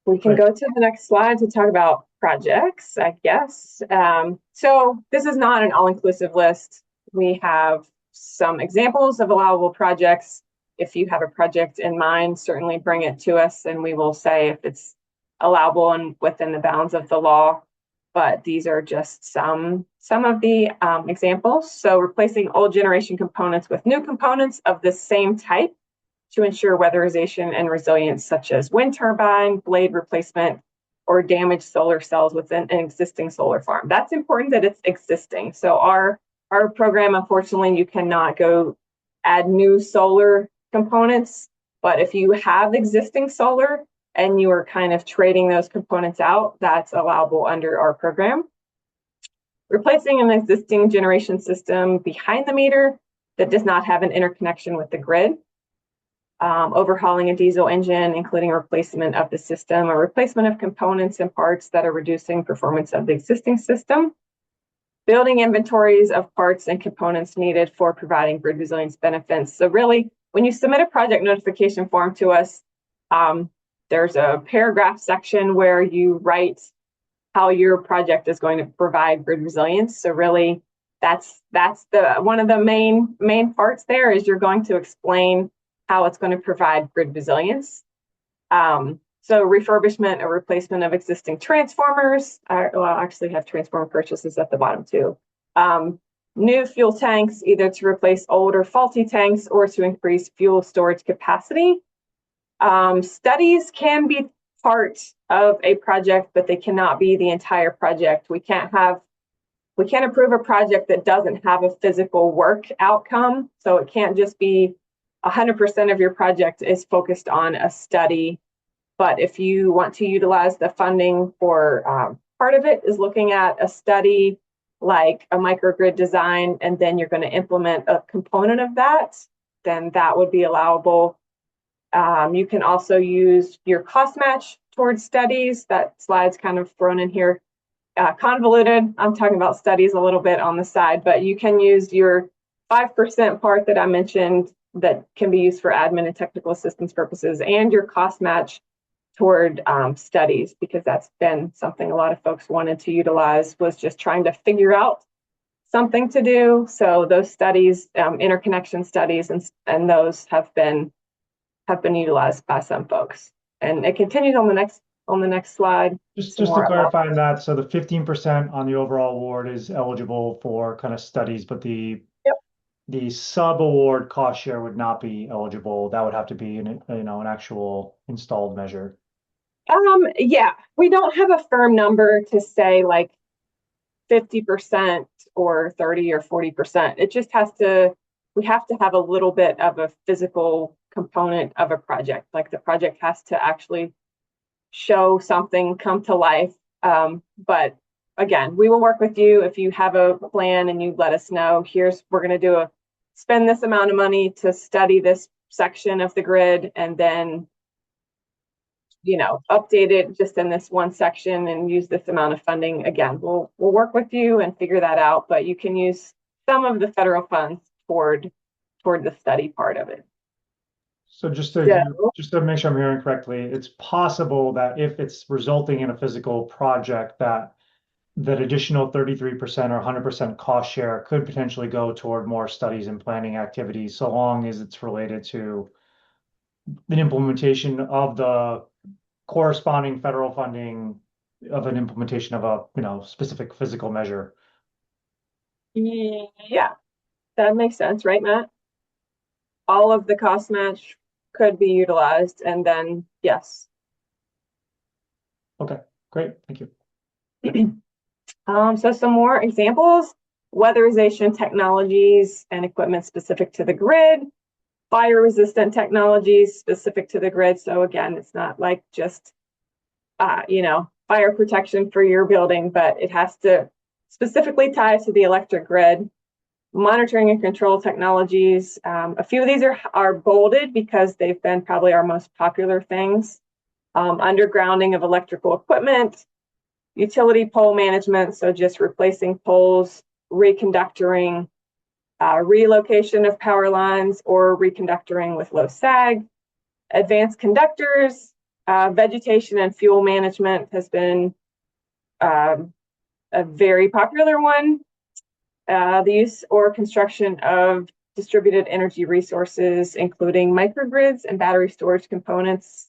we can go to the next slide to talk about projects, I guess. So this is not an all-inclusive list. We have some examples of allowable projects. If you have a project in mind, certainly bring it to us and we will say if it's allowable and within the bounds of the law. But these are just some of the examples. So replacing old generation components with new components of the same type to ensure weatherization and resilience, such as wind turbine, blade replacement, or damaged solar cells within an existing solar farm. That's important that it's existing. So our program, unfortunately, you cannot go add new solar components But if you have existing solar and you are kind of trading those components out, that's allowable under our program. Replacing an existing generation system behind the meter that does not have an interconnection with the grid. Overhauling a diesel engine, including replacement of the system or replacement of components and parts that are reducing performance of the existing system. Building inventories of parts and components needed for providing grid resilience benefits. So really, when you submit a project notification form to us, there's a paragraph section where you write how your project is going to provide grid resilience. So really, that's the one of the main parts there is you're going to explain how it's going to provide grid resilience. So refurbishment or replacement of existing transformers. Well, I actually have transformer purchases at the bottom too. New fuel tanks, either to replace old or faulty tanks or to increase fuel storage capacity. Studies can be part of a project, but they cannot be the entire project. We can't approve a project that doesn't have a physical work outcome. So it can't just be 100% of your project is focused on a study. But if you want to utilize the funding for part of it is looking at a study like a microgrid design, and then you're going to implement a component of that, then that would be allowable. You can also use your cost match towards studies. That slide's kind of thrown in here. Convoluted, I'm talking about studies a little bit on the side, but you can use your 5% part that I mentioned that can be used for admin and technical assistance purposes, and your cost match toward studies, because that's been something a lot of folks wanted to utilize, was just trying to figure out something to do. So those studies, interconnection studies, and those have been utilized by some folks. And it continues on the next slide. Just to clarify on that, so the 15% on the overall award is eligible for kind of studies, but the sub award cost share would not be eligible. That would have to be an actual installed measure. Yeah, we don't have a firm number to say like 50% or 30 or 40%. It just we have to have a little bit of a physical component of a project. Like the project has to actually show something come to life. But again, we will work with you if you have a plan and you let us know, we're going to spend this amount of money to study this section of the grid, and then update it just in this one section and use this amount of funding. Again, we'll work with you and figure that out, but you can use some of the federal funds toward the study part of it. So just to make sure I'm hearing correctly, it's possible that if it's resulting in a physical project, that additional 33% or 100% cost share could potentially go toward more studies and planning activities, so long as it's related to the implementation of the corresponding federal funding of an implementation of a specific physical measure. Yeah, that makes sense, right, Matt? All of the cost match could be utilized, and then yes. Okay, great, thank you. So some more examples: weatherization technologies and equipment specific to the grid, fire resistant technologies specific to the grid. So again, it's not like just fire protection for your building, but it has to specifically tie to the electric grid. Monitoring and control technologies. A few of these are bolded because they've been probably our most popular things. Undergrounding of electrical equipment, utility pole management, so just replacing poles, reconductoring, relocation of power lines or reconductoring with low sag, advanced conductors, vegetation and fuel management has been a very popular one. The use or construction of distributed energy resources, including microgrids and battery storage components,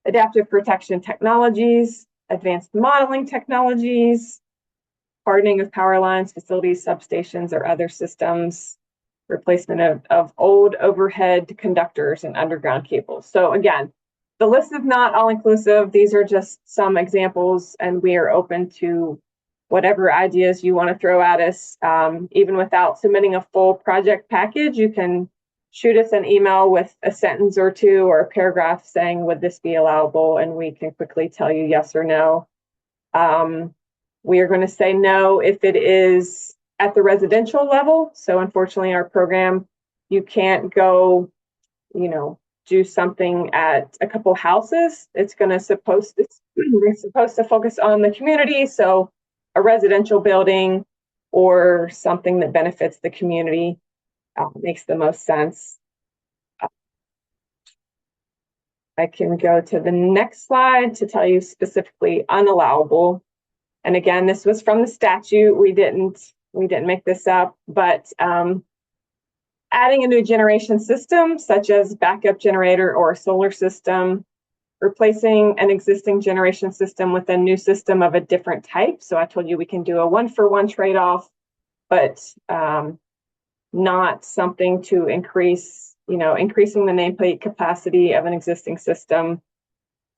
adaptive protection technologies, advanced modeling technologies, hardening of power lines, facilities, substations, or other systems, replacement of old overhead conductors and underground cables. So again, the list is not all inclusive. These are just some examples, and we are open to whatever ideas you want to throw at us. Even without submitting a full project package, you can shoot us an email with a sentence or two or a paragraph saying, would this be allowable? And we can quickly tell you yes or no. We are going to say no if it is at the residential level. So unfortunately, our program, you can't go, do something at a couple houses. It's supposed to focus on the community. So a residential building or something that benefits the community makes the most sense. I can go to the next slide to tell you specifically unallowable. And again, this was from the statute. We didn't make this up, but adding a new generation system, such as backup generator or a solar system, replacing an existing generation system with a new system of a different type. So I told you we can do a 1-for-1 trade-off, but not something to increasing the nameplate capacity of an existing system.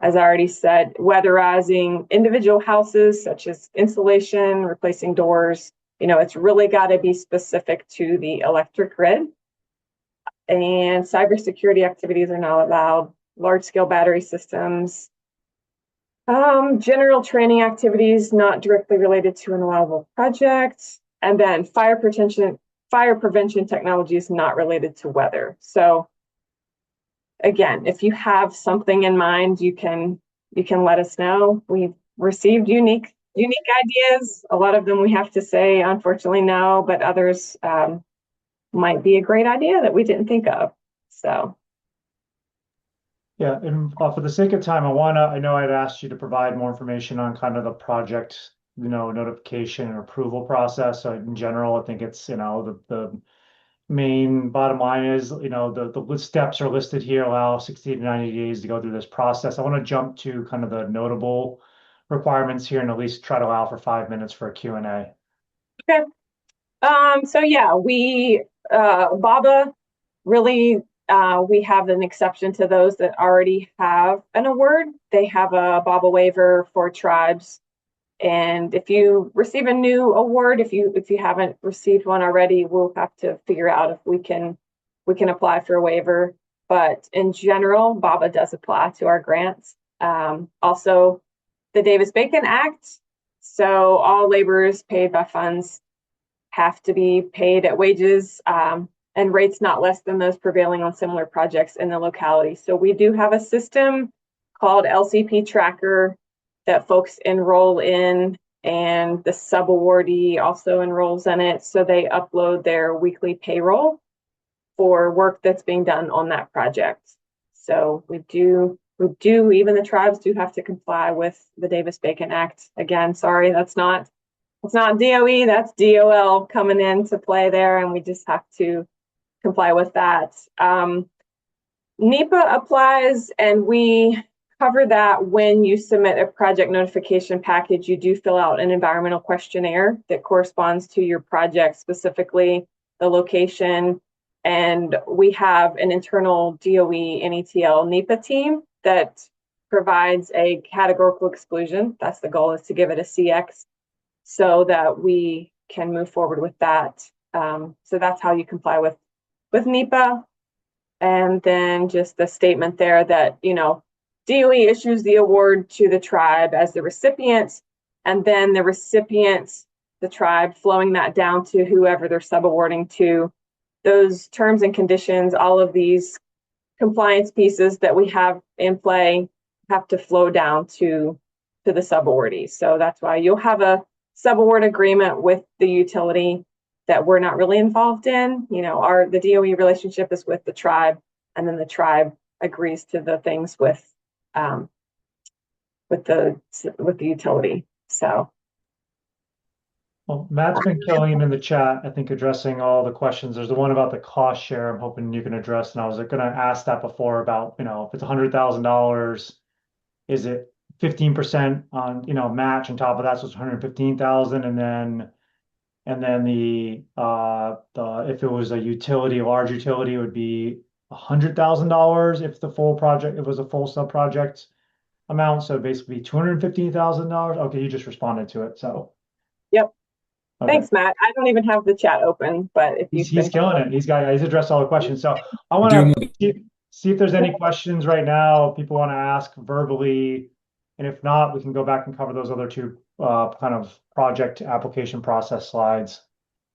As I already said, weatherizing individual houses, such as insulation, replacing doors. It's really got to be specific to the electric grid. And cybersecurity activities are not allowed. Large-scale battery systems. General training activities not directly related to an allowable project. And then fire prevention technology is not related to weather. So again, if you have something in mind, you can let us know. We've received unique ideas. A lot of them we have to say, unfortunately, no, but others might be a great idea that we didn't think of. So. Yeah, and for the sake of time, I know I'd asked you to provide more information on kind of the project, notification and approval process. So in general, I think it's, the main bottom line is, the steps are listed here, allow 60 to 90 days to go through this process. I want to jump to kind of the notable requirements here and at least try to allow for 5 minutes for a Q&A. Okay. So yeah, BABA really, we have an exception to those that already have an award. They have a BABA waiver for tribes. And if you receive a new award, if you haven't received one already, we'll have to figure out if we can apply for a waiver. But in general, BABA does apply to our grants. Also, the Davis-Bacon Act. So all laborers paid by funds have to be paid at wages and rates not less than those prevailing on similar projects in the locality. So we do have a system called LCP Tracker that folks enroll in, and the subawardee also enrolls in it. So they upload their weekly payroll for work that's being done on that project. So we do, even the tribes do have to comply with the Davis-Bacon Act. Again, sorry, it's not DOE, that's DOL coming into play there, and we just have to comply with that. NEPA applies, and we cover that when you submit a project notification package. You do fill out an environmental questionnaire that corresponds to your project, specifically the location. And we have an internal DOE NETL NEPA team that provides a categorical exclusion. That's the goal, is to give it a CX so that we can move forward with that. So that's how you comply with NEPA. And then just the statement there that, DOE issues the award to the tribe as the recipient, and then the recipient, the tribe, flowing that down to whoever they're subawarding to. Those terms and conditions, all of these compliance pieces that we have in play have to flow down to the subawardee. So that's why you'll have a subaward agreement with the utility that we're not really involved in. The DOE relationship is with the tribe, and then the tribe agrees to the things with the utility. So. Well, Matt's been killing it in the chat, I think, addressing all the questions. There's the one about the cost share I'm hoping you can address. And I was going to ask that before about, if it's $100,000, is it 15% on, match on top of that? So it's 115,000. And then the if it was a utility, a large utility, it would be $100,000 if the full project, it was a full sub project amount. So basically $215,000. Okay, you just responded to it. So. Yep. Okay. Thanks, Matt. I don't even have the chat open, but if He's you've been killing it. He's addressed all the questions. So I Doing want well. to see if there's any questions right now people want to ask verbally. And if not, we can go back and cover those other two kind of project application process slides.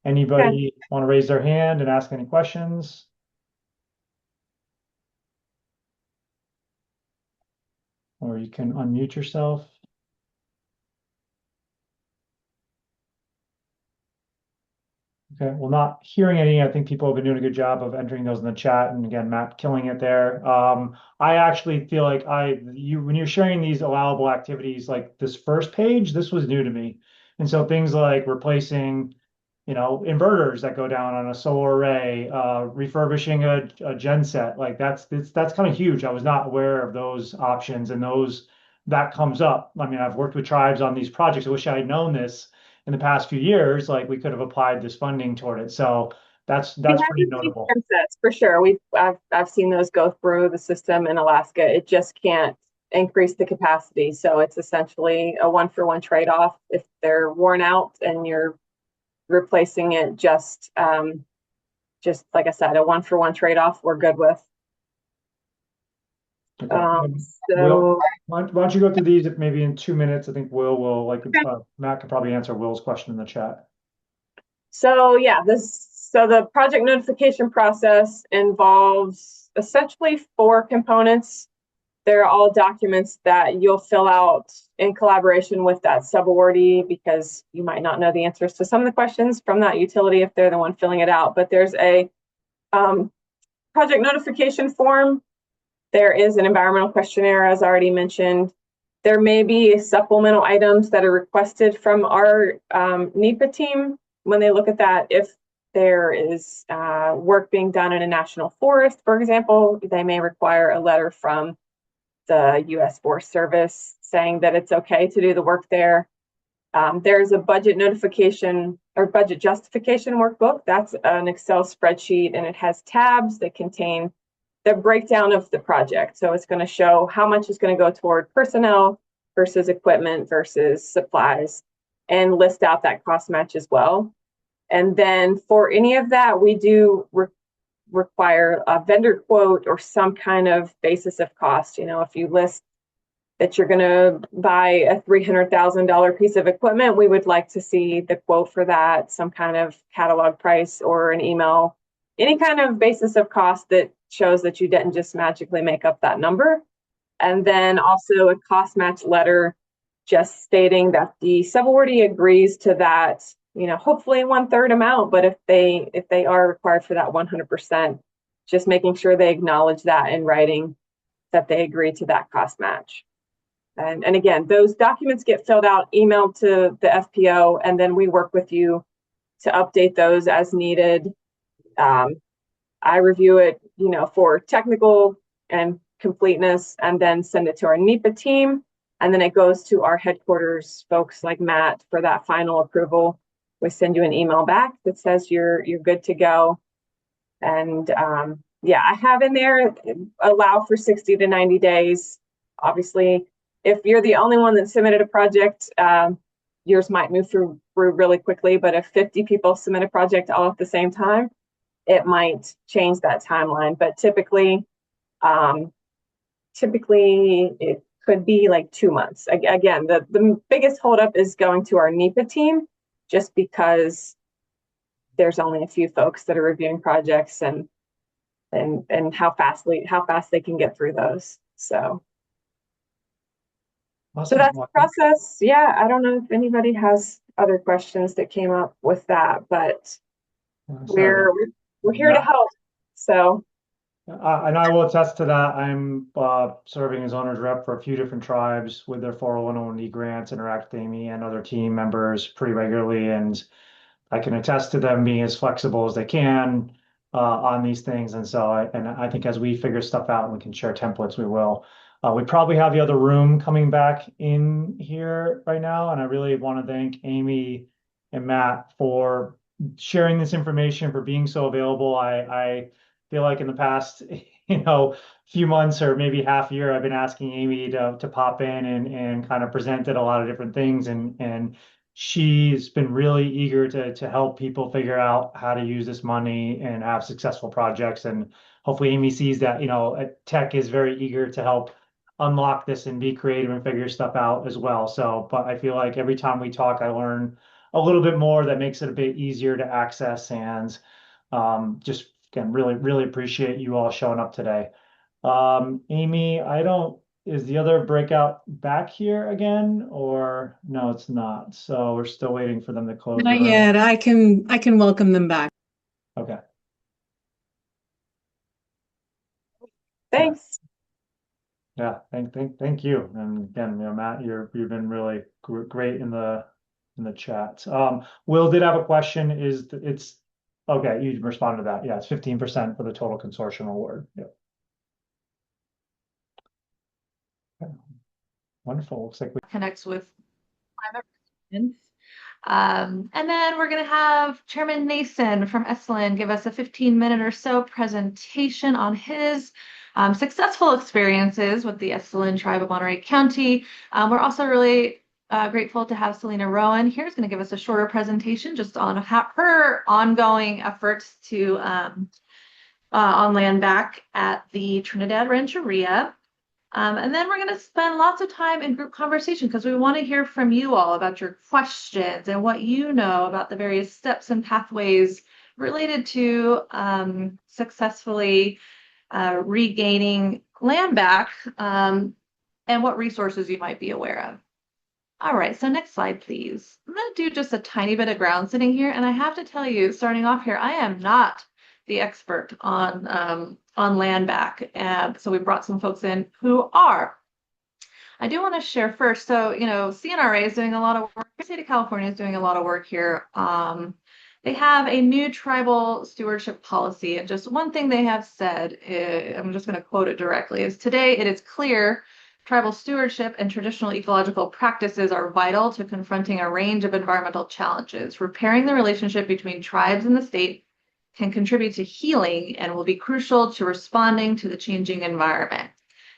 Anybody want to raise their hand and ask any questions? Or you can unmute yourself. Okay, well, not hearing any, I think people have been doing a good job of entering those in the chat, and again, Matt killing it there. I actually feel like when you're sharing these allowable activities, like this first page, this was new to me. And so things like replacing, inverters that go down on a solar array, refurbishing a genset, like that's kind of huge. I was not aware of those options, and that comes up. I mean, I've worked with tribes on these projects. I wish I had known this in the past few years, like we could have applied this funding toward it. So that's pretty notable. Sets, for sure. I've seen those go through the system in Alaska. It just can't increase the capacity. So it's essentially a 1-for-1 trade-off. If they're worn out and you're replacing it, just like I said, a 1-for-1 trade-off we're good with. Okay. Will, why don't you go through these maybe in 2 minutes? I think Matt could probably answer Will's question in the chat. So yeah, the project notification process involves essentially 4 components. They're all documents that you'll fill out in collaboration with that subawardee, because you might not know the answers to some of the questions from that utility if they're the one filling it out. But there's a project notification form. There is an environmental questionnaire, as already mentioned. There may be supplemental items that are requested from our NEPA team when they look at that. If there is work being done in a national forest, for example, they may require a letter from the U.S. Forest Service saying that it's okay to do the work there. There's a budget notification or budget justification workbook. That's an Excel spreadsheet, and it has tabs that contain the breakdown of the project. So it's going to show how much is going to go toward personnel versus equipment versus supplies, and list out that cost match as well. And then for any of that, we do require a vendor quote or some kind of basis of cost. If you list that you're going to buy a $300,000 piece of equipment, we would like to see the quote for that, some kind of catalog price or an email, any kind of basis of cost that shows that you didn't just magically make up that number. And then also a cost match letter just stating that the subawardee agrees to that, hopefully 1/3 amount, but if they are required for that 100%, just making sure they acknowledge that in writing, that they agree to that cost match. And again, those documents get filled out, emailed to the FPO, and then we work with you to update those as needed. I review it, for technical and completeness, and then send it to our NEPA team. And then it goes to our headquarters folks like Matt for that final approval. We send you an email back that says you're good to go. And yeah, I have in there allow for 60 to 90 days. Obviously, if you're the only one that submitted a project, yours might move through really quickly. But if 50 people submit a project all at the same time, it might change that timeline. But typically it could be like 2 months. Again, the biggest holdup is going to our NEPA team, just because there's only a few folks that are reviewing projects, and how fast they can get through those. So Awesome. that's the process. Yeah, I don't know if anybody has other questions that came up with that, but we're here to help. So. And I will attest to that. I'm serving as owner's rep for a few different tribes with their 401(d) grants, interact with Amy and other team members pretty regularly, and I can attest to them being as flexible as they can on these things. And so I think as we figure stuff out and we can share templates, we will. We probably have the other room coming back in here right now, and I really want to thank Amy and Matt for sharing this information, for being so available. I feel like in the past, few months or maybe half a year, I've been asking Amy to pop in and kind of present at a lot of different things, and she's been really eager to help people figure out how to use this money and have successful projects. And hopefully Amy sees that, tech is very eager to help unlock this and be creative and figure stuff out as well. So, but I feel like every time we talk, I learn a little bit more that makes it a bit easier to access. And just again, really, really appreciate you all showing up today. Amy, is the other breakout back here again, or no, it's not. So we're still waiting for them to close the Not room. yet. I can welcome them back. Okay. Thanks. Yeah. Thank you. And again, Matt, you've been really great in the chat. Will did have a question. It's okay? You responded to that. Yeah, it's 15% for the total consortium award. Yep. Okay. Wonderful. Looks like we Connects with climate resilience. And then we're going to have Chairman Nason from Esselen give us a 15-minute or so presentation on his successful experiences with the Esselen Tribe of Monterey County. We're also really grateful to have Selena Rowan here, who's going to give us a shorter presentation just on her ongoing efforts to on land back at the Trinidad Rancheria. And then we're going to spend lots of time in group conversation because we want to hear from you all about your questions and what you know about the various steps and pathways related to successfully regaining land back and what resources you might be aware of. All right, so next slide, please. I'm going to do just a tiny bit of ground sitting here. And I have to tell you, starting off here, I am not the expert on land back. So we brought some folks in who are. I do want to share first. So, CNRA is doing a lot of work. The state of California is doing a lot of work here. They have a new tribal stewardship policy. And just one thing they have said, I'm just going to quote it directly, is today it is clear tribal stewardship and traditional ecological practices are vital to confronting a range of environmental challenges. Repairing the relationship between tribes and the state can contribute to healing and will be crucial to responding to the changing environment.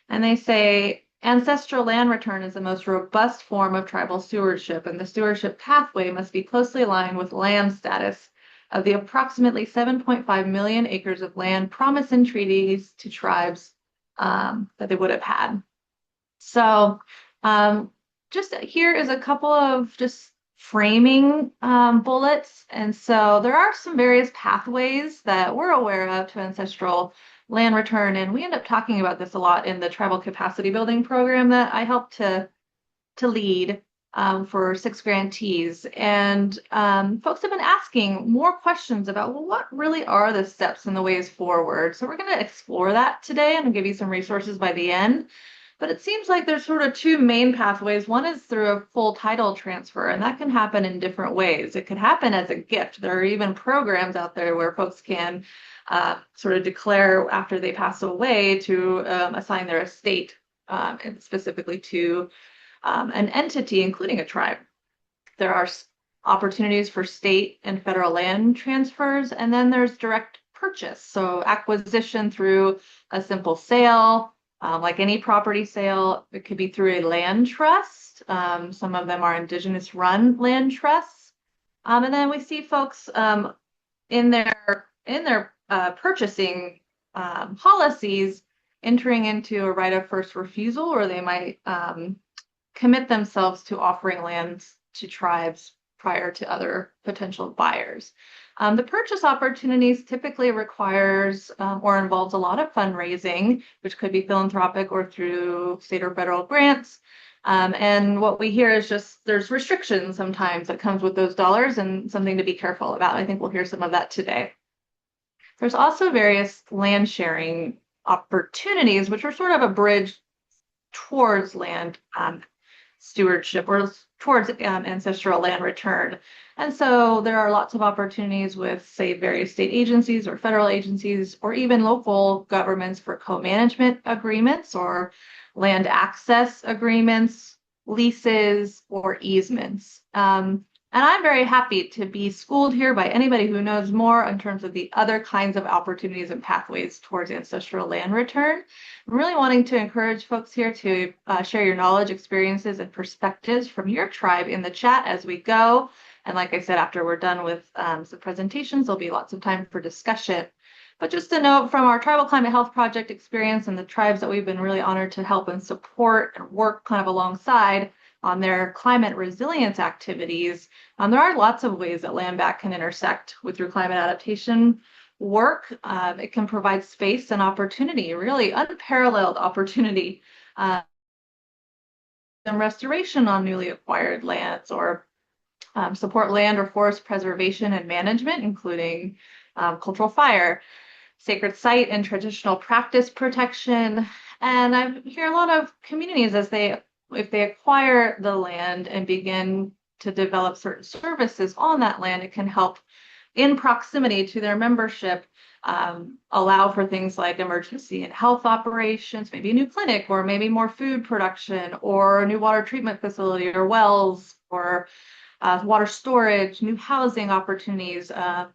And they say ancestral land return is the most robust form of tribal stewardship, and the stewardship pathway must be closely aligned with land status of the approximately 7.5 million acres of land promised in treaties to tribes that they would have had. So just here is a couple of just framing bullets. And so there are some various pathways that we're aware of to ancestral land return. And we end up talking about this a lot in the tribal capacity building program that I helped to lead for 6 grantees. And folks have been asking more questions about, well, what really are the steps and the ways forward? So we're going to explore that today and give you some resources by the end. But it seems like there's sort of 2 main pathways. One is through a full title transfer, and that can happen in different ways. It could happen as a gift. There are even programs out there where folks can sort of declare after they pass away to assign their estate and specifically to an entity, including a tribe. There are opportunities for state and federal land transfers, and then there's direct purchase. So acquisition through a simple sale. Like any property sale, it could be through a land trust. Some of them are indigenous run land trusts. And then we see folks in their purchasing policies entering into a right of first refusal, or they might commit themselves to offering lands to tribes prior to other potential buyers. The purchase opportunities typically requires or involves a lot of fundraising, which could be philanthropic or through state or federal grants. And what we hear is just there's restrictions sometimes that comes with those dollars and something to be careful about. I think we'll hear some of that today. There's also various land sharing opportunities, which are sort of a bridge towards land stewardship or towards ancestral land return. And so there are lots of opportunities with, say, various state agencies or federal agencies or even local governments for co-management agreements or land access agreements, leases, or easements. And I'm very happy to be schooled here by anybody who knows more in terms of the other kinds of opportunities and pathways towards ancestral land return. I'm really wanting to encourage folks here to share your knowledge, experiences, and perspectives from your tribe in the chat as we go. And like I said, after we're done with some presentations, there'll be lots of time for discussion. But just a note from our Tribal Climate Health Project experience and the tribes that we've been really honored to help and support and work kind of alongside on their climate resilience activities, there are lots of ways that land back can intersect with your climate adaptation work. It can provide space and opportunity, really unparalleled opportunity, and restoration on newly acquired lands, or support land or forest preservation and management, including cultural fire, sacred site and traditional practice protection. And I hear a lot of communities if they acquire the land and begin to develop certain services on that land, it can help in proximity to their membership allow for things like emergency and health operations, maybe a new clinic, or maybe more food production, or a new water treatment facility, or wells, or water storage, new housing opportunities,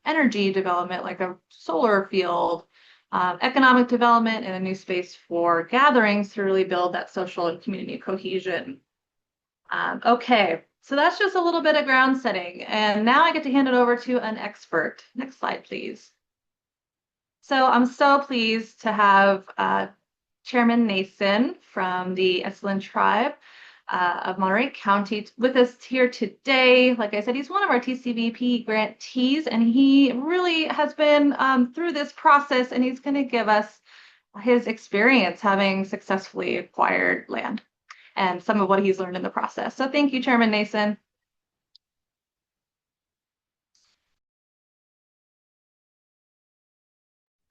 energy development like a solar field, economic development, and a new space for gatherings to really build that social and community cohesion. Okay, so that's just a little bit of ground setting. And now I get to hand it over to an expert. Next slide, please. So I'm so pleased to have Chairman Nason from the Esselen tribe of Monterey County with us here today. Like I said, he's one of our TCVP grantees, and he really has been through this process, and he's going to give us his experience having successfully acquired land and some of what he's learned in the process. So thank you, Chairman Nason.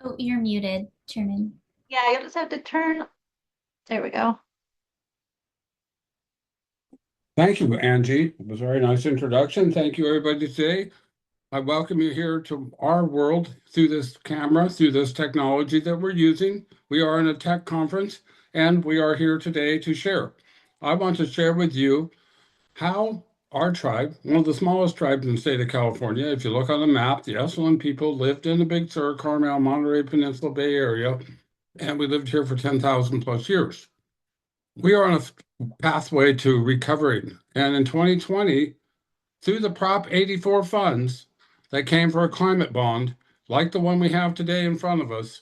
Oh, you're muted, Chairman. Yeah, you'll just have to turn. There we go. Thank you, Angie. It was a very nice introduction. Thank you, everybody, today. I welcome you here to our world through this camera, through this technology that we're using. We are in a tech conference, and we are here today to share. I want to share with you how our tribe, one of the smallest tribes in the state of California, if you look on the map, the Esselen people lived in the Big Sur, Carmel, Monterey Peninsula Bay Area, and we lived here for 10,000 plus years. We are on a pathway to recovering. And in 2020, through the Prop 84 funds that came for a climate bond, like the one we have today in front of us,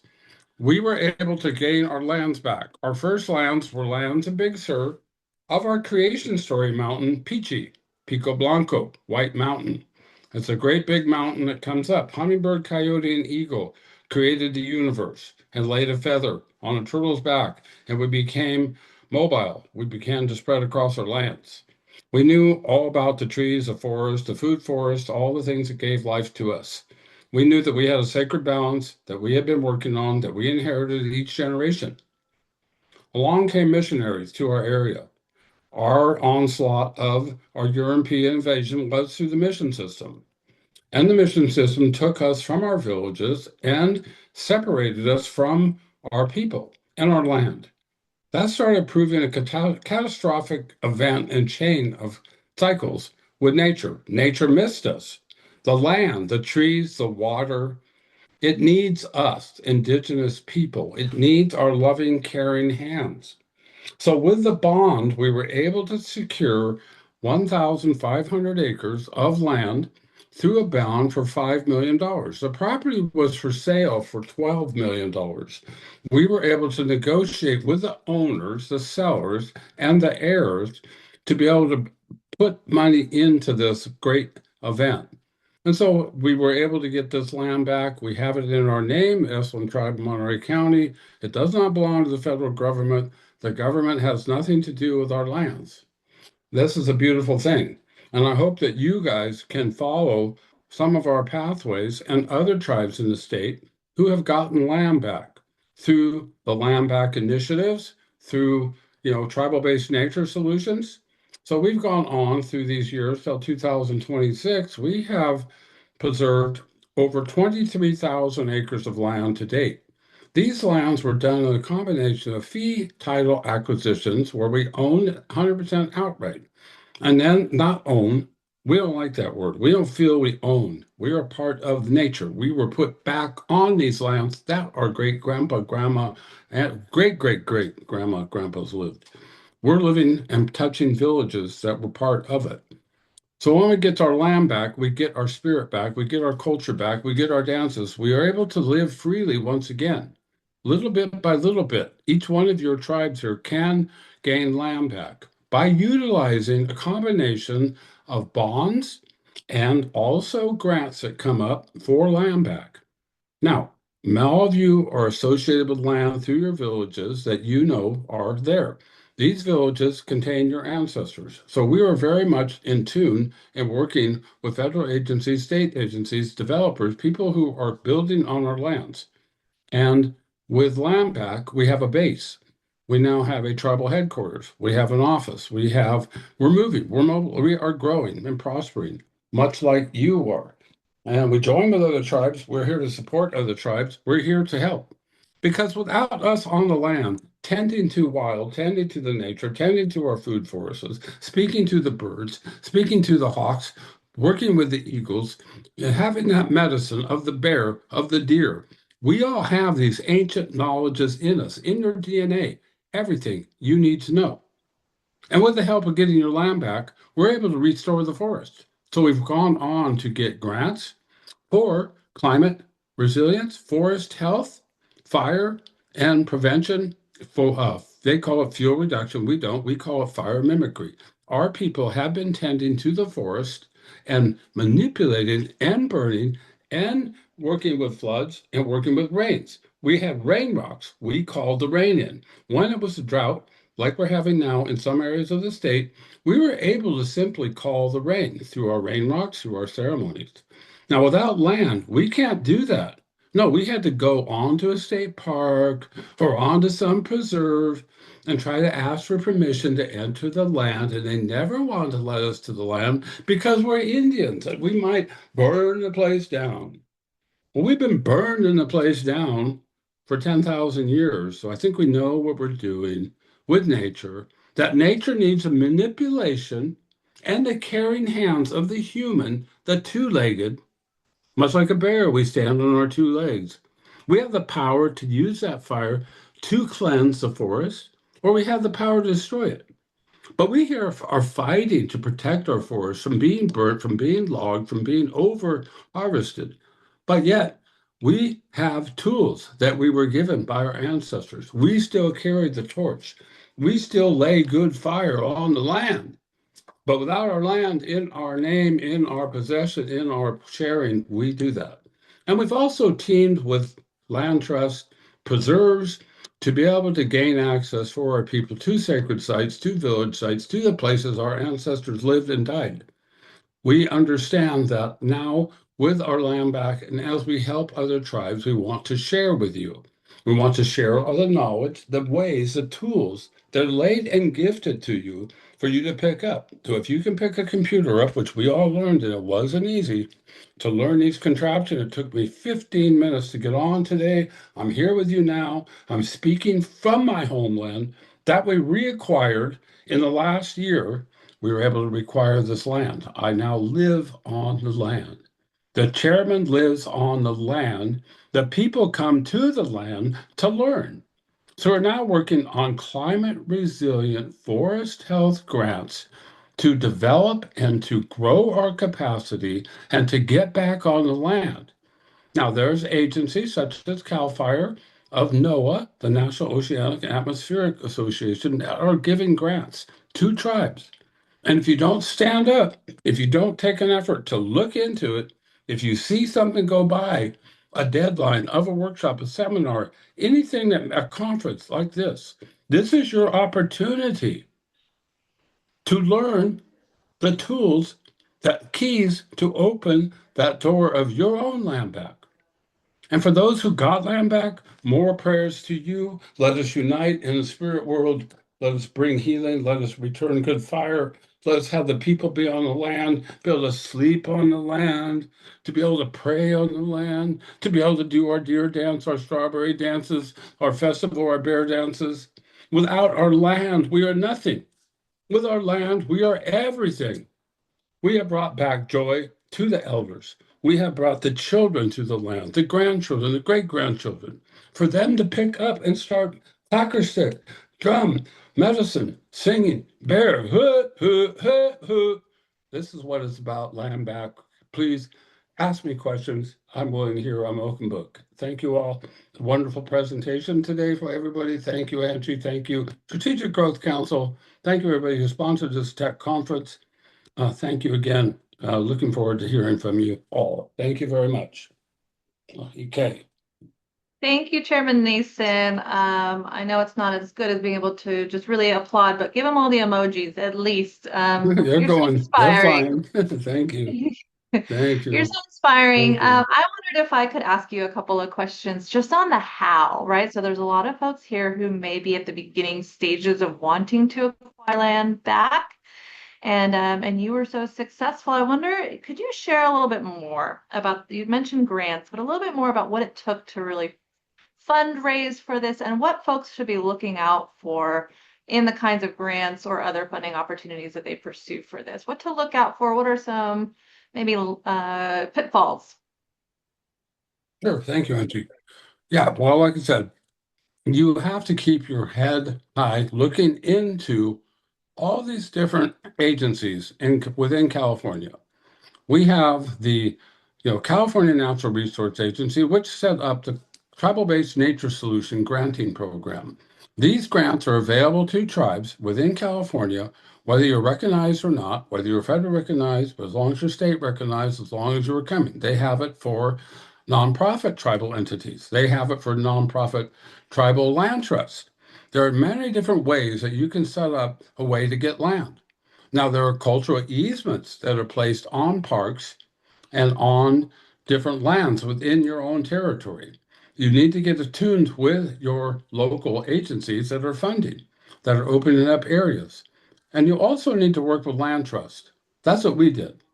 we were able to gain our lands back. Our first lands were lands in Big Sur of our creation story mountain, Pico Blanco, White Mountain. It's a great big mountain that comes up. Hummingbird, coyote, and eagle created the universe and laid a feather on a turtle's back, and we became mobile. We began to spread across our lands. We knew all about the trees, the forest, the food forest, all the things that gave life to us. We knew that we had a sacred balance that we had been working on, that we inherited each generation. Along came missionaries to our area. Our onslaught of our European invasion was through the mission system. And the mission system took us from our villages and separated us from our people and our land. That started proving a catastrophic event and chain of cycles with nature. Nature missed us. The land, the trees, the water, it needs us, indigenous people. It needs our loving, caring hands. So with the bond, we were able to secure 1,500 acres of land through a bond for $5 million. The property was for sale for $12 million. We were able to negotiate with the owners, the sellers, and the heirs to be able to put money into this great event. And so we were able to get this land back. We have it in our name, Esselen Tribe, Monterey County. It does not belong to the federal government. The government has nothing to do with our lands. This is a beautiful thing. And I hope that you guys can follow some of our pathways and other tribes in the state who have gotten land back through the land back initiatives, through tribal-based nature solutions. So we've gone on through these years till 2026. We have preserved over 23,000 acres of land to date. These lands were done in a combination of fee title acquisitions where we owned 100% outright, and then not own We don't like that word. We don't feel we own. We are part of nature. We were put back on these lands that our great grandpa, grandma, and great great great grandma, grandpas lived. We're living and touching villages that were part of it. So when we get our land back, we get our spirit back, we get our culture back, we get our dances. We are able to live freely once again, little bit by little bit. Each one of your tribes here can gain land back by utilizing a combination of bonds and also grants that come up for land back. Now, all of you are associated with land through your villages that you know are there. These villages contain your ancestors. So we are very much in tune and working with federal agencies, state agencies, developers, people who are building on our lands. And with land back, we have a base. We now have a tribal headquarters. We have an office. We're moving, we're mobile, we are growing and prospering, much like you are. And we join with other tribes. We're here to support other tribes. We're here to help. Because without us on the land, tending to wild, tending to the nature, tending to our food forests, speaking to the birds, speaking to the hawks, working with the eagles, having that medicine of the bear, of the deer, we all have these ancient knowledges in us, in your DNA, everything you need to know. And with the help of getting your land back, we're able to restore the forest. So we've gone on to get grants for climate resilience, forest health, fire, and prevention. They call it fuel reduction. We don't. We call it fire mimicry. Our people have been tending to the forest and manipulating and burning and working with floods and working with rains. We have rain rocks. We call the rain in. When it was a drought, like we're having now in some areas of the state, we were able to simply call the rain through our rain rocks, through our ceremonies. Now, without land, we can't do that. No, we had to go onto a state park or onto some preserve and try to ask for permission to enter the land. And they never wanted to let us to the land because we're Indians and we might burn the place down. Well, we've been burning the place down for 10,000 years. So I think we know what we're doing with nature, that nature needs a manipulation and the caring hands of the human, the two-legged. Much like a bear, we stand on our two legs. We have the power to use that fire to cleanse the forest, or we have the power to destroy it. But we here are fighting to protect our forests from being burnt, from being logged, from being over harvested. But yet, we have tools that we were given by our ancestors. We still carry the torch. We still lay good fire on the land. But without our land in our name, in our possession, in our sharing, we do that. And we've also teamed with land trust, preserves, to be able to gain access for our people to sacred sites, to village sites, to the places our ancestors lived and died. We understand that now with our land back, and as we help other tribes, we want to share with you. We want to share all the knowledge, the ways, the tools that are laid and gifted to you for you to pick up. So if you can pick a computer up, which we all learned, and it wasn't easy to learn these contraptions. It took me 15 minutes to get on today. I'm here with you now. I'm speaking from my homeland that we reacquired in the last year. We were able to require this land. I now live on the land. The chairman lives on the land. The people come to the land to learn. So we're now working on climate resilient forest health grants to develop and to grow our capacity and to get back on the land. Now, there's agencies such as CAL FIRE of NOAA, the National Oceanic and Atmospheric Association, that are giving grants to tribes. And if you don't stand up, if you don't take an effort to look into it, if you see something go by, a deadline of a workshop, a seminar, anything that a conference like this is your opportunity to learn the tools, that keys to open that door of your own land back. And for those who got land back, more prayers to you. Let us unite in the spirit world. Let us bring healing. Let us return good fire. Let us have the people be on the land, be able to sleep on the land, to be able to pray on the land, to be able to do our deer dance, our strawberry dances, our festival, our bear dances. Without our land, we are nothing. With our land, we are everything. We have brought back joy to the elders. We have brought the children to the land, the grandchildren, the great-grandchildren, for them to pick up and start clacker stick, drum, medicine, singing, bear, hoot, hoot, hoot, hoot. This is what it's about, land back. Please ask me questions. I'm willing to hear. I'm open book. Thank you all. Wonderful presentation today for everybody. Thank you, Angie. Thank you, Strategic Growth Council. Thank you, everybody who sponsored this tech conference. Thank you again. Looking forward to hearing from you all. Thank you very much. Okay. Thank you, Chairman Nason. I know it's not as good as being able to just really applaud, but give them all the emojis at least. They're You're so going. inspiring. They're fine. Thank you. Thank you. You're so inspiring. Thank you. I wondered if I could ask you a couple of questions just on the how, right? So there's a lot of folks here who may be at the beginning stages of wanting to acquire land back. And you were so successful. I wonder, could you share a little bit more about, you mentioned grants, but a little bit more about what it took to really fundraise for this and what folks should be looking out for in the kinds of grants or other funding opportunities that they pursue for this? What to look out for? What are some maybe pitfalls? Sure. Thank you, Angie. Yeah. Well, like I said, you have to keep your head high looking into all these different agencies within California. We have the California Natural Resource Agency, which set up the Tribal-Based Nature Solution Granting Program. These grants are available to tribes within California, whether you're recognized or not, whether you're federal recognized, but as long as you're state recognized, as long as you're coming. They have it for nonprofit tribal entities. They have it for nonprofit tribal land trusts. There are many different ways that you can set up a way to get land. Now, there are cultural easements that are placed on parks and on different lands within your own territory. You need to get attuned with your local agencies that are funding, that are opening up areas. And you also need to work with land trust. That's what we did.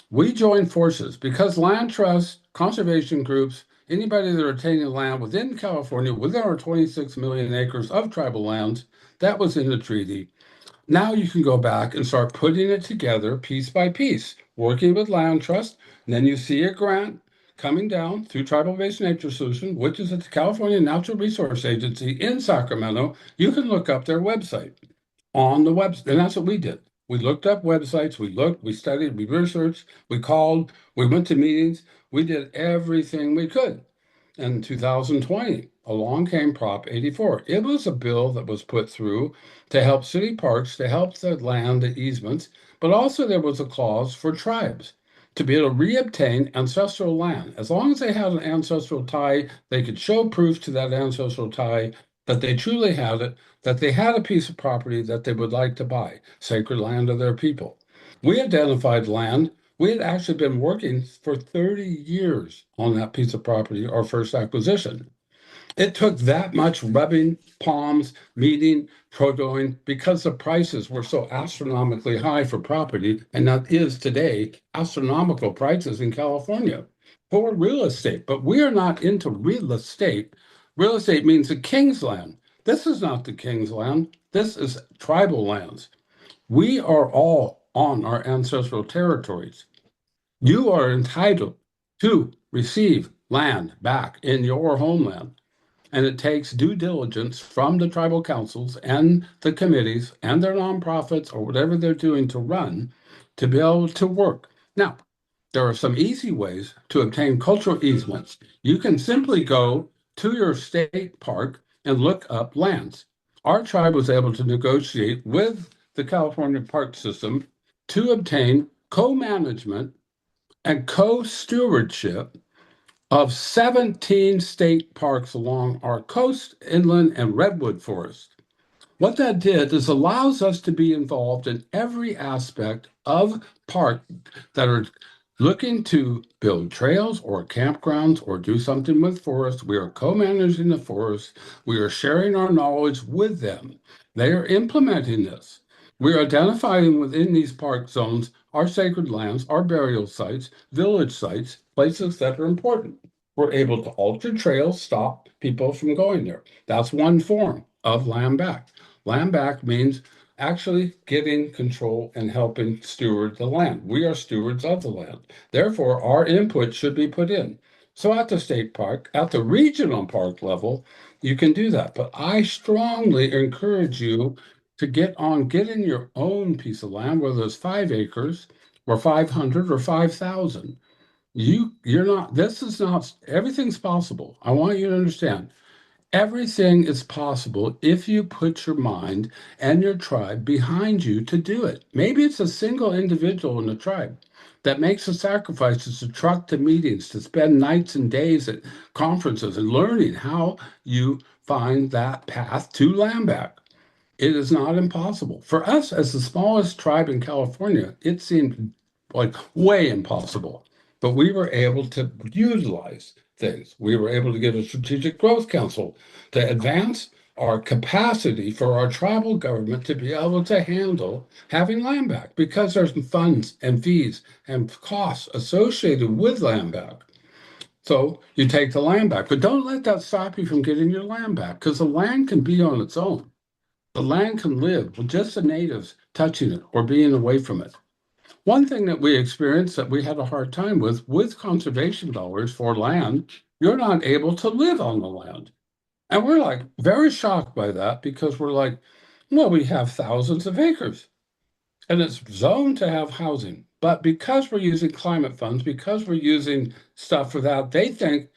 We joined forces because land trust, conservation groups, anybody that are taking land within California, within our 26 million acres of tribal lands, that was in the treaty. Now you can go back and start putting it together piece by piece, working with land trust. And then you see a grant coming down through Tribal-Based Nature Solution, which is at the California Natural Resource Agency in Sacramento. You can look up their website on the website. And that's what we did. We looked up websites, we looked, we studied, we researched, we called, we went to meetings, we did everything we could. In 2020, along came Prop 84. It was a bill that was put through to help city parks, to help the land, the easements, but also there was a clause for tribes to be able to reobtain ancestral land. As long as they had an ancestral tie, they could show proof to that ancestral tie that they truly had it, that they had a piece of property that they would like to buy, sacred land of their people. We identified land. We had actually been working for 30 years on that piece of property, our first acquisition. It took that much rubbing palms, meeting, protoing, because the prices were so astronomically high for property, and that is today astronomical prices in California for real estate. But we are not into real estate. Real estate means the king's land. This is not the king's land. This is tribal lands. We are all on our ancestral territories. You are entitled to receive land back in your homeland. And it takes due diligence from the tribal councils and the committees and their nonprofits or whatever they're doing to run to be able to work. Now, there are some easy ways to obtain cultural easements. You can simply go to your state park and look up lands. Our tribe was able to negotiate with the California Park System to obtain co-management and co-stewardship of 17 state parks along our coast, inland, and redwood forest. What that did is allows us to be involved in every aspect of park that are looking to build trails or campgrounds or do something with forests. We are co-managing the forest. We are sharing our knowledge with them. They are implementing this. We're identifying within these park zones our sacred lands, our burial sites, village sites, places that are important. We're able to alter trails, stop people from going there. That's one form of land back. Land back means actually getting control and helping steward the land. We are stewards of the land. Therefore, our input should be put in. So at the state park, at the regional park level, you can do that. But I strongly encourage you to getting your own piece of land, whether it's 5 acres or 500 or 5,000. You're not, this is not, everything's possible. I want you to understand. Everything is possible if you put your mind and your tribe behind you to do it. Maybe it's a single individual in the tribe that makes the sacrifices to truck to meetings, to spend nights and days at conferences and learning how you find that path to land back. It is not impossible. For us, as the smallest tribe in California, it seemed like way impossible. But we were able to utilize things. We were able to get a strategic growth council to advance our capacity for our tribal government to be able to handle having land back, because there's funds and fees and costs associated with land back. So you take the land back, but don't let that stop you from getting your land back, because the land can be on its own. The land can live with just the natives touching it or being away from it. One thing that we experienced that we had a hard time with conservation dollars for land, you're not able to live on the land. And we're like very shocked by that, because we're like, well, we have thousands of acres and it's zoned to have housing. But because we're using climate funds, because we're using stuff for that, they think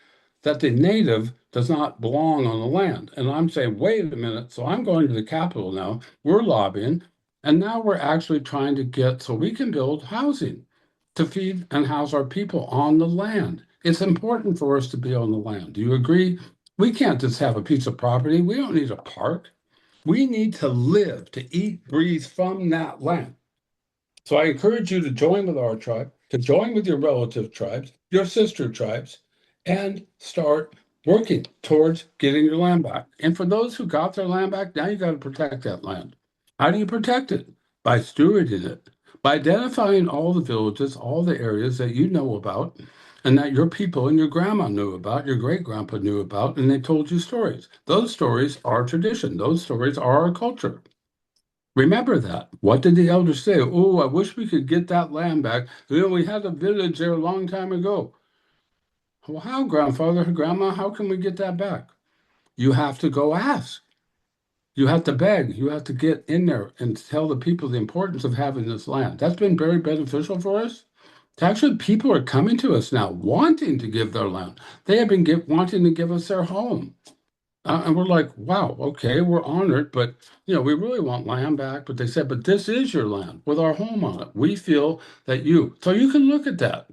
that the native does not belong on the land. And I'm saying, wait a minute. So I'm going to the Capitol now. We're lobbying. And now we're actually trying to get so we can build housing to feed and house our people on the land. It's important for us to be on the land. Do you agree? We can't just have a piece of property. We don't need a park. We need to live, to eat, breathe from that land. So I encourage you to join with our tribe, to join with your relative tribes, your sister tribes, and start working towards getting your land back. And for those who got their land back, now you got to protect that land. How do you protect it? By stewarding it, by identifying all the villages, all the areas that you know about, and that your people and your grandma knew about, your great grandpa knew about, and they told you stories. Those stories are tradition. Those stories are our culture. Remember that. What did the elders say? Oh, I wish we could get that land back. You know, we had a village there a long time ago. Well, how, grandfather, grandma, how can we get that back? You have to go ask. You have to beg. You have to get in there and tell the people the importance of having this land. That's been very beneficial for us. Actually, people are coming to us now wanting to give their land. They have been wanting to give us their home. And we're like, wow, okay, we're honored, but we really want land back. But they said, but this is your land with our home on it. We feel that so you can look at that.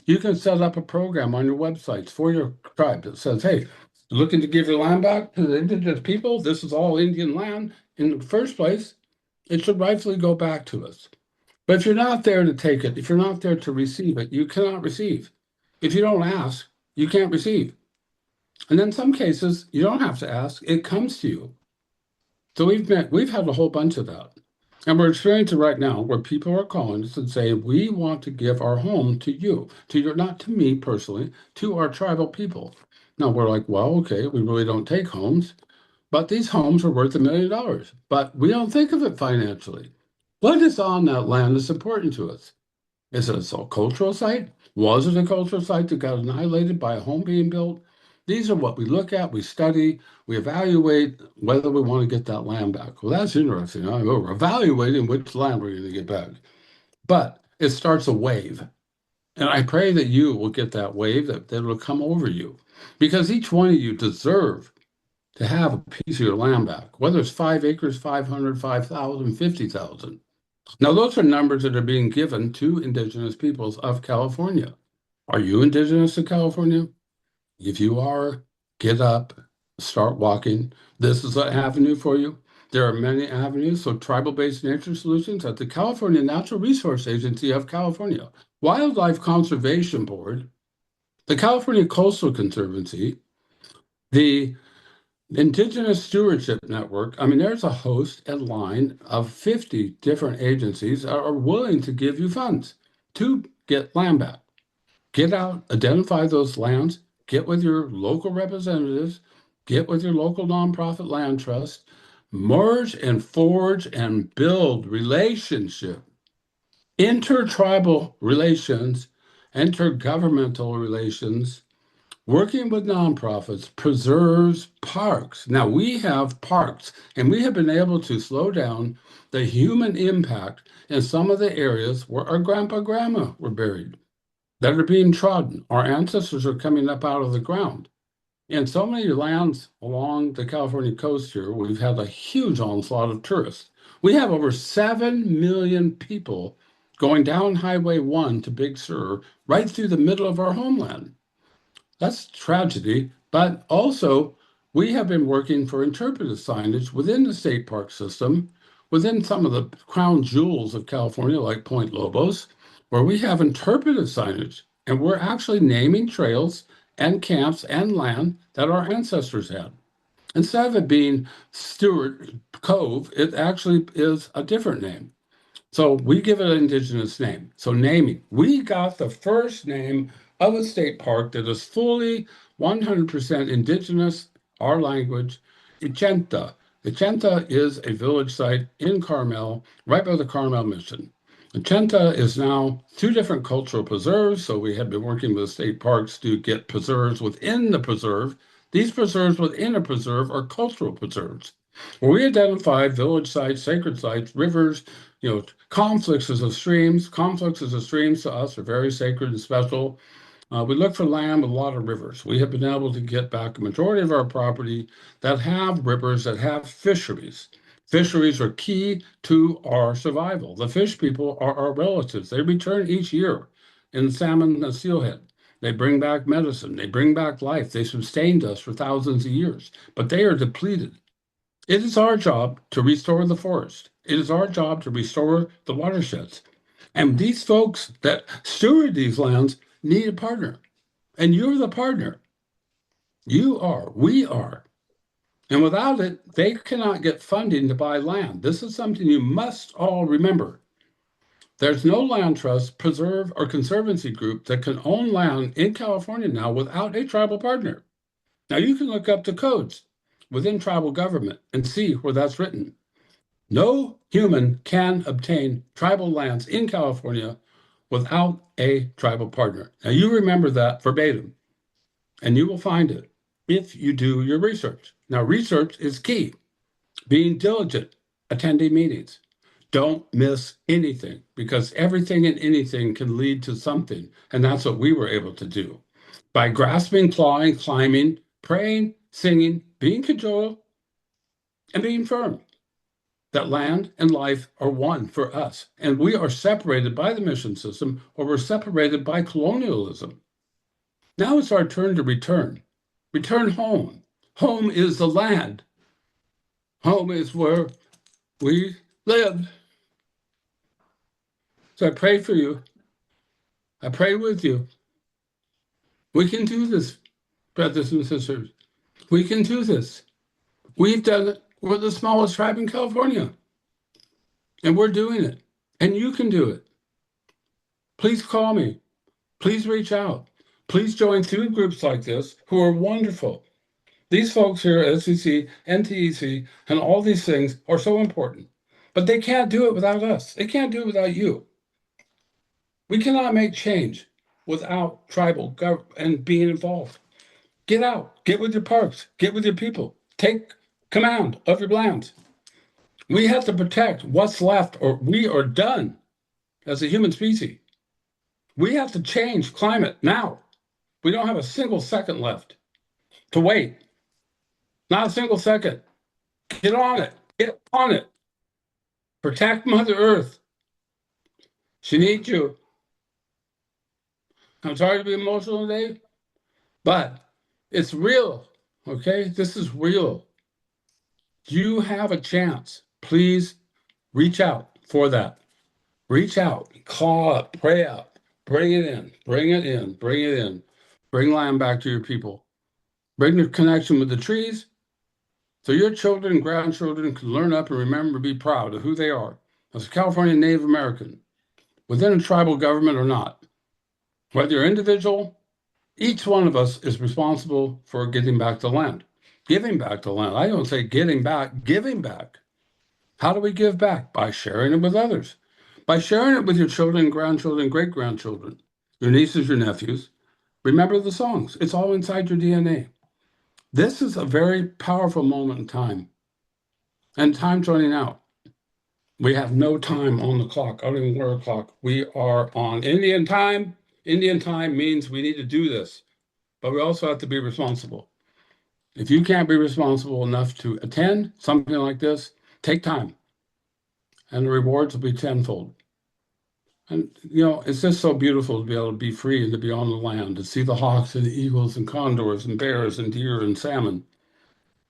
You can set up a program on your websites for your tribe that says, hey, looking to give your land back to the indigenous people. This is all Indian land. In the first place, it should rightfully go back to us. But if you're not there to take it, if you're not there to receive it, you cannot receive. If you don't ask, you can't receive. And in some cases, you don't have to ask, it comes to you. So we've had a whole bunch of that. And we're experiencing right now where people are calling us and saying, we want to give our home to you, not to me personally, to our tribal people. Now we're like, well, okay, we really don't take homes, but these homes are worth $1 million, but we don't think of it financially. What is on that land is important to us. Is it a cultural site? Was it a cultural site that got annihilated by a home being built? These are what we look at, we study, we evaluate whether we want to get that land back. Well, that's interesting. We're evaluating which land we're going to get back. But it starts a wave. And I pray that you will get that wave, that will come over you. Because each one of you deserve to have a piece of your land back, whether it's 5 acres, 500, 5,000, 50,000. Now, those are numbers that are being given to indigenous peoples of California. Are you indigenous to California? If you are, get up, start walking. This is an avenue for you. There are many avenues. So tribal-based nature solutions at the California Natural Resource Agency of California, Wildlife Conservation Board, the California Coastal Conservancy, the Indigenous Stewardship Network. I mean, there's a host and line of 50 different agencies that are willing to give you funds to get land back. Get out, identify those lands, get with your local representatives, get with your local nonprofit land trust, merge and forge and build relationship, intertribal relations, intergovernmental relations, working with nonprofits, preserves parks. Now we have parks, and we have been able to slow down the human impact in some of the areas where our grandpa, were buried, that are being trodden. Our ancestors are coming up out of the ground. In so many lands along the California coast here, we've had a huge onslaught of tourists. We have over 7 million people going down Highway 1 to Big Sur, right through the middle of our homeland. That's tragedy, but also we have been working for interpretive signage within the state park system, within some of the crown jewels of California, like Point Lobos, where we have interpretive signage, and we're actually naming trails and camps and land that our ancestors had. Instead of it being Stewart Cove, it actually is a different name. So we give it an indigenous name. So naming, we got the first name of a state park that is fully 100% indigenous, our language, Ichenta. Ichenta is a village site in Carmel, right by the Carmel Mission. Ichenta is now 2 different cultural preserves, so we have been working with state parks to get preserves within the preserve. These preserves within a preserve are cultural preserves, where we identify village sites, sacred sites, rivers, confluxes of streams. Confluxes of streams to us are very sacred and special. We look for land with a lot of rivers. We have been able to get back a majority of our property that have rivers, that have fisheries. Fisheries are key to our survival. The fish people are our relatives. They return each year in salmon and steelhead. They bring back medicine. They bring back life. They sustained us for thousands of years, but they are depleted. It is our job to restore the forest. It is our job to restore the watersheds. And these folks that steward these lands need a partner. And you're the partner. You are. We are. And without it, they cannot get funding to buy land. This is something you must all remember. There's no land trust, preserve, or conservancy group that can own land in California now without a tribal partner. Now you can look up the codes within tribal government and see where that's written. No human can obtain tribal lands in California without a tribal partner. Now you remember that verbatim, and you will find it if you do your research. Now research is key. Being diligent, attending meetings. Don't miss anything, because everything and anything can lead to something, and that's what we were able to do. By grasping, clawing, climbing, praying, singing, being cajoled, and being firm. That land and life are one for us, and we are separated by the mission system, or we're separated by colonialism. Now it's our turn to return. Return home. Home is the land. Home is where we live. So I pray for you. I pray with you. We can do this, brothers and sisters. We can do this. We've done it. We're the smallest tribe in California. And we're doing it. And you can do it. Please call me. Please reach out. Please join through groups like this who are wonderful. These folks here at SCC, NTEC, and all these things are so important. But they can't do it without us. They can't do it without you. We cannot make change without tribal government and being involved. Get out. Get with your parks. Get with your people. Take command of your lands. We have to protect what's left, or we are done as a human species. We have to change climate now. We don't have a single second left to wait. Not a single second. Get on it. Get on it. Protect Mother Earth. She needs you. I'm sorry to be emotional today, but it's real, okay? This is real. You have a chance. Please reach out for that. Reach out, call up, pray out, bring it in, bring it in, bring it in. Bring land back to your people. Bring the connection with the trees so your children and grandchildren can learn up and remember to be proud of who they are as a California Native American, within a tribal government or not. Whether you're individual, each one of us is responsible for getting back the land. giving back to land. I don't say getting back, giving back. How do we give back? By sharing it with others, by sharing it with your children, grandchildren, great-grandchildren, your nieces, your nephews. Remember the songs. It's all inside your DNA. This is a very powerful moment in time. And time's running out. We have no time on the clock. I don't even wear a clock. We are on Indian time. Indian time means we need to do this, but we also have to be responsible. If you can't be responsible enough to attend something like this, take time, and the rewards will be tenfold. And, it's just so beautiful to be able to be free and to be on the land, to see the hawks and the eagles and condors and bears and deer and salmon.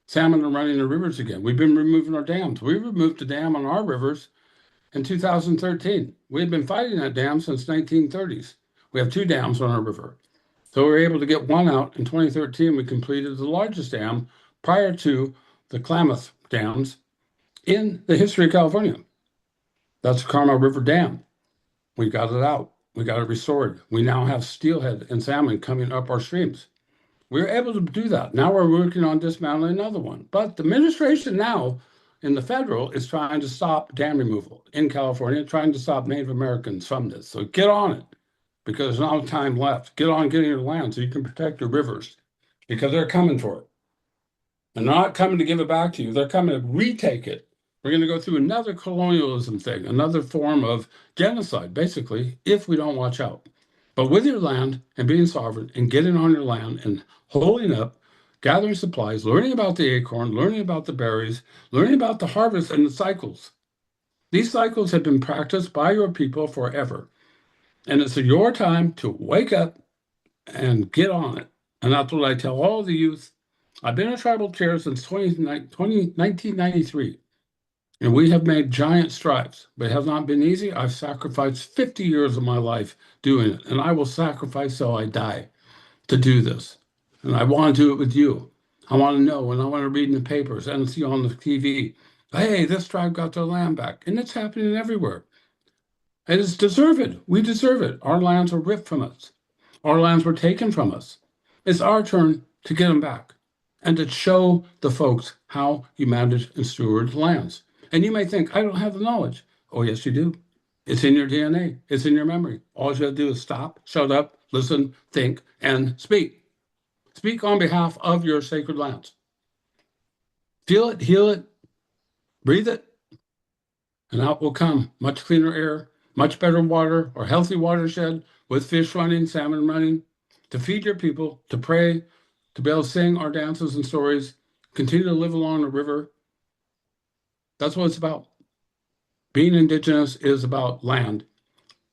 Salmon are running the rivers again. We've been removing our dams. We removed a dam on our rivers in 2013. We've been fighting that dam since 1930s. We have 2 dams on our river. So we were able to get one out in 2013. We completed the largest dam prior to the Klamath dams in the history of California. That's the Carmel River Dam. We got it out. We got it restored. We now have steelhead and salmon coming up our streams. We were able to do that. Now we're working on dismantling another one. But the administration now in the federal is trying to stop dam removal in California, trying to stop Native Americans from this. So get on it, because there's not time left. Get on getting your land so you can protect your rivers, because they're coming for it. And they're not coming to give it back to you. They're coming to retake it. We're going to go through another colonialism thing, another form of genocide, basically, if we don't watch out. But with your land and being sovereign and getting on your land and holding up, gathering supplies, learning about the acorn, learning about the berries, learning about the harvest and the cycles. These cycles have been practiced by your people forever. And it's your time to wake up and get on it. And that's what I tell all the youth. I've been a tribal chair since 1993. And we have made giant strides, but it has not been easy. I've sacrificed 50 years of my life doing it, and I will sacrifice till I die to do this. And I want to do it with you. I want to know, and I want to read in the papers and see on the TV, hey, this tribe got their land back. And it's happening everywhere. And it's deserved. We deserve it. Our lands were ripped from us. Our lands were taken from us. It's our turn to get them back and to show the folks how you manage and steward lands. And you may think, I don't have the knowledge. Oh, yes, you do. It's in your DNA. It's in your memory. All you have to do is stop, shut up, listen, think, and speak. Speak on behalf of your sacred lands. Feel it, heal it, breathe it, and out will come much cleaner air, much better water, or healthy watershed with fish running, salmon running, to feed your people, to pray, to be able to sing our dances and stories, continue to live along the river. That's what it's about. Being Indigenous is about land.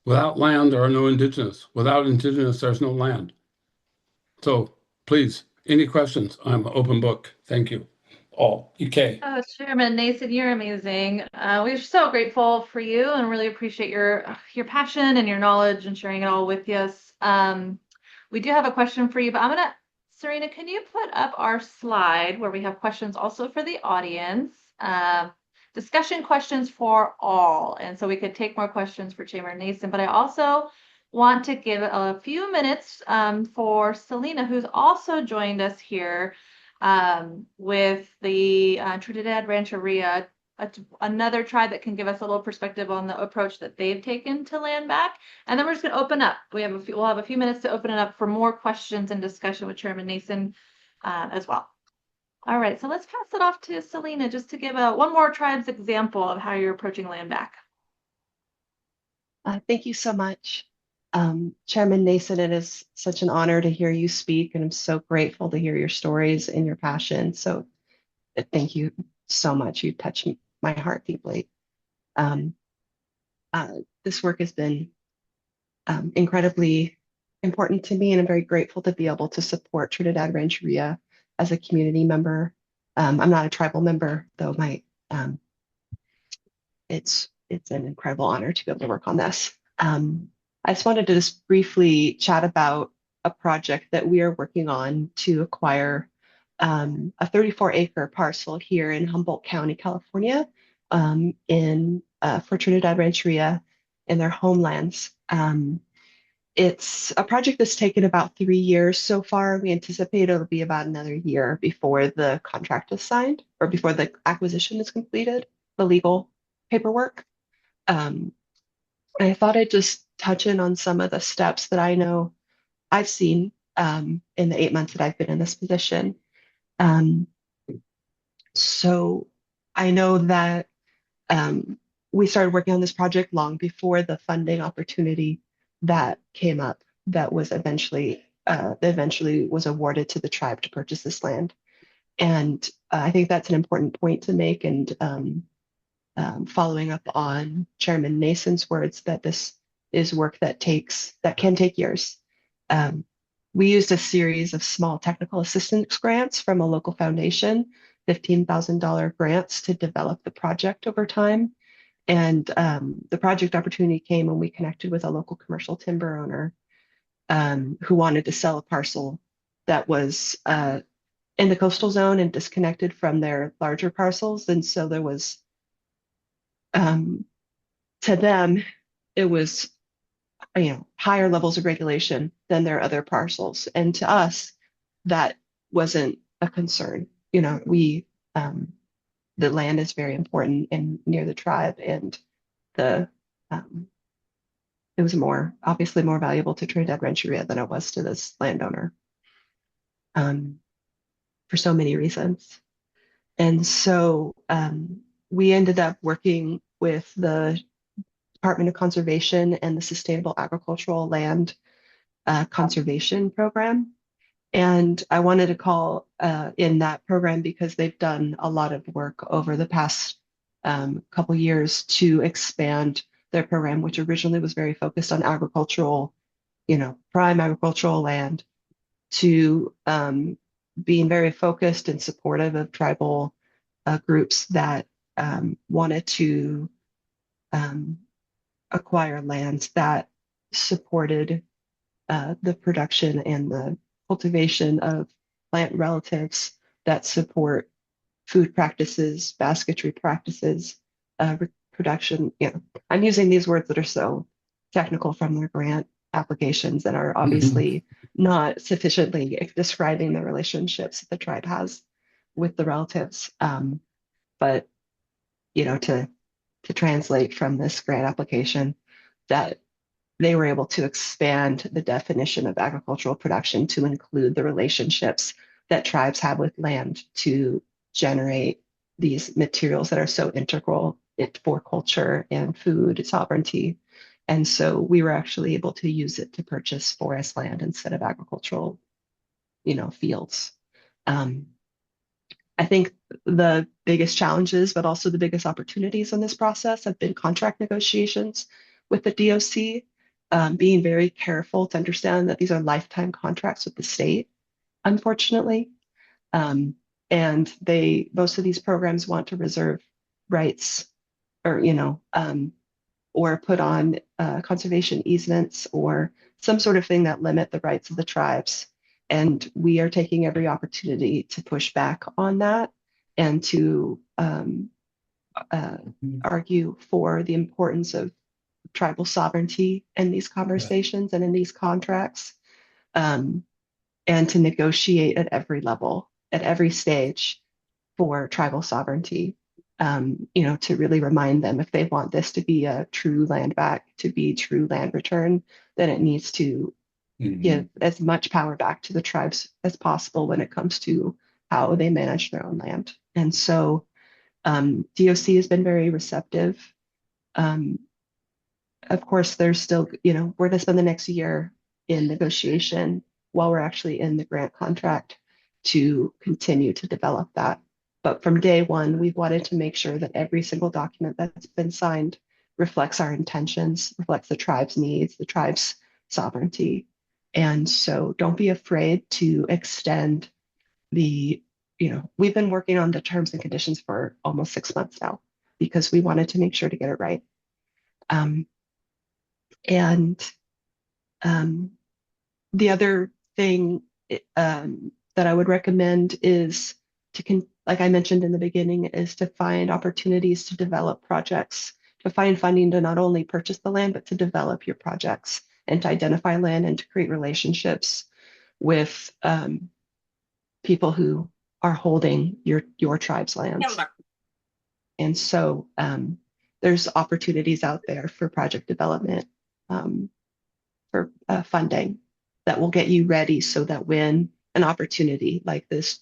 Without land, there are no Indigenous. Without Indigenous, there's no land. So please, any questions? I'm an open book. Thank you all. EK. Oh, Chairman Nason, you're amazing. We're so grateful for you and really appreciate your passion and your knowledge and sharing it all with us. We do have a question for you, but Serena, can you put up our slide where we have questions also for the audience? Discussion questions for all. And so we could take more questions for Chairman Nason, but I also want to give a few minutes for Selena, who's also joined us here with the Trinidad Rancheria, another tribe that can give us a little perspective on the approach that they've taken to land back. And then we're just going to open up. We'll have a few minutes to open it up for more questions and discussion with Chairman Nason as well. All right, so let's pass it off to Selena just to give one more tribe's example of how you're approaching land back. Thank you so much, Chairman Nason. It is such an honor to hear you speak, and I'm so grateful to hear your stories and your passion. So thank you so much. You touched my heart deeply. This work has been incredibly important to me, and I'm very grateful to be able to support Trinidad Rancheria as a community member. I'm not a tribal member, though it's an incredible honor to be able to work on this. I just wanted to just briefly chat about a project that we are working on to acquire a 34-acre parcel here in Humboldt County, California, for Trinidad Rancheria in their homelands. It's a project that's taken about 3 years so far. We anticipate it'll be about another year before the contract is signed or before the acquisition is completed, the legal paperwork. I thought I'd just touch in on some of the steps that I know I've seen in the 8 months that I've been in this position. So I know that we started working on this project long before the funding opportunity that came up that was eventually was awarded to the tribe to purchase this land. And I think that's an important point to make. And following up on Chairman Nason's words that this is work that can take years. We used a series of small technical assistance grants from a local foundation, $15,000 grants to develop the project over time. And the project opportunity came when we connected with a local commercial timber owner who wanted to sell a parcel that was in the coastal zone and disconnected from their larger parcels. And so there was, to them, it was higher levels of regulation than their other parcels. And to us, that wasn't a concern. The land is very important and near the tribe, and it was obviously more valuable to Trinidad Rancheria than it was to this landowner for so many reasons. And so we ended up working with the Department of Conservation and the Sustainable Agricultural Land Conservation Program. And I wanted to call in that program because they've done a lot of work over the past couple years to expand their program, which originally was very focused on agricultural, prime agricultural land, to being very focused and supportive of tribal groups that wanted to acquire lands that supported the production and the cultivation of plant relatives that support food practices, basketry practices, production. I'm using these words that are so technical from their grant applications that are obviously not sufficiently describing the relationships that the tribe has with the relatives. But to translate from this grant application, that they were able to expand the definition of agricultural production to include the relationships that tribes have with land to generate these materials that are so integral for culture and food sovereignty. And so we were actually able to use it to purchase forest land instead of agricultural, fields. I think the biggest challenges, but also the biggest opportunities in this process have been contract negotiations with the DOC, being very careful to understand that these are lifetime contracts with the state, unfortunately. And most of these programs want to reserve rights or put on conservation easements or some sort of thing that limit the rights of the tribes. And we are taking every opportunity to push back on that and to argue for the importance of tribal sovereignty in these conversations and in these contracts, and to negotiate at every level, at every stage for tribal sovereignty. To really remind them if they want this to be a true land back, to be true land return, then it needs to give as much power back to the tribes as possible when it comes to how they manage their own land. And so DOC has been very receptive. Of course, there's still, we're going to spend the next year in negotiation while we're actually in the grant contract to continue to develop that. But from day one, we've wanted to make sure that every single document that's been signed reflects our intentions, reflects the tribe's needs, the tribe's sovereignty. And so don't be afraid to extend we've been working on the terms and conditions for almost 6 months now because we wanted to make sure to get it right. The other thing that I would recommend is like I mentioned in the beginning, is to find opportunities to develop projects, to find funding to not only purchase the land, but to develop your projects and to identify land and to create relationships with people who are holding your tribe's lands. And so there's opportunities out there for project development, for funding that will get you ready so that when an opportunity like this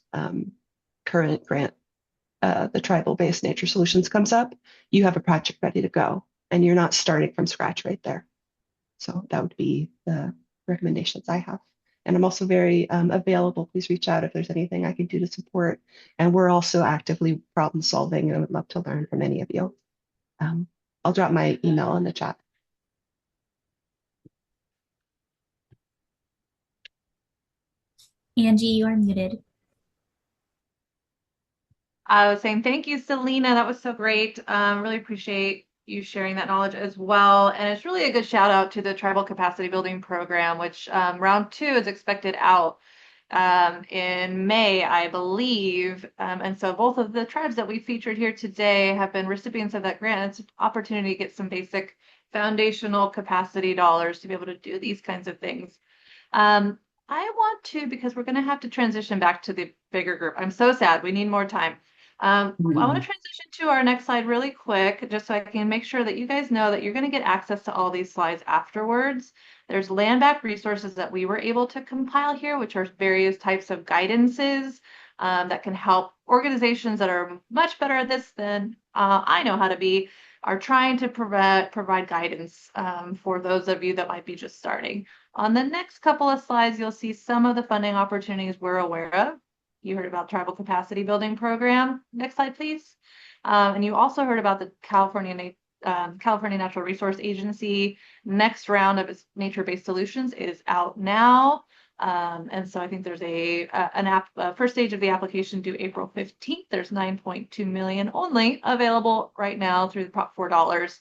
current grant, the tribal-based nature solutions comes up, you have a project ready to go and you're not starting from scratch right there. So that would be the recommendations I have. And I'm also very available. Please reach out if there's anything I can do to support. And we're also actively problem solving, and I would love to learn from any of you. I'll drop my email in the chat. Angie, you are muted. I was saying thank you, Selena. That was so great. Really appreciate you sharing that knowledge as well. And it's really a good shout out to the Tribal Capacity Building Program, which round 2 is expected out in May, I believe. And so both of the tribes that we featured here today have been recipients of that grant. It's an opportunity to get some basic foundational capacity dollars to be able to do these kinds of things. I want to, because we're going to have to transition back to the bigger group. I'm so sad. We need more time. I want to transition to our next slide really quick, just so I can make sure that you guys know that you're going to get access to all these slides afterwards. There's land back resources that we were able to compile here, which are various types of guidances that can help organizations that are much better at this than I know how to be, are trying to provide guidance for those of you that might be just starting. On the next couple of slides, you'll see some of the funding opportunities we're aware of. You heard about Tribal Capacity Building Program. Next slide, please. And you also heard about the California Natural Resource Agency. Next round of its nature-based solutions is out now. And so I think there's a first stage of the application due April 15th. There's 9.2 million only available right now through the Prop $4.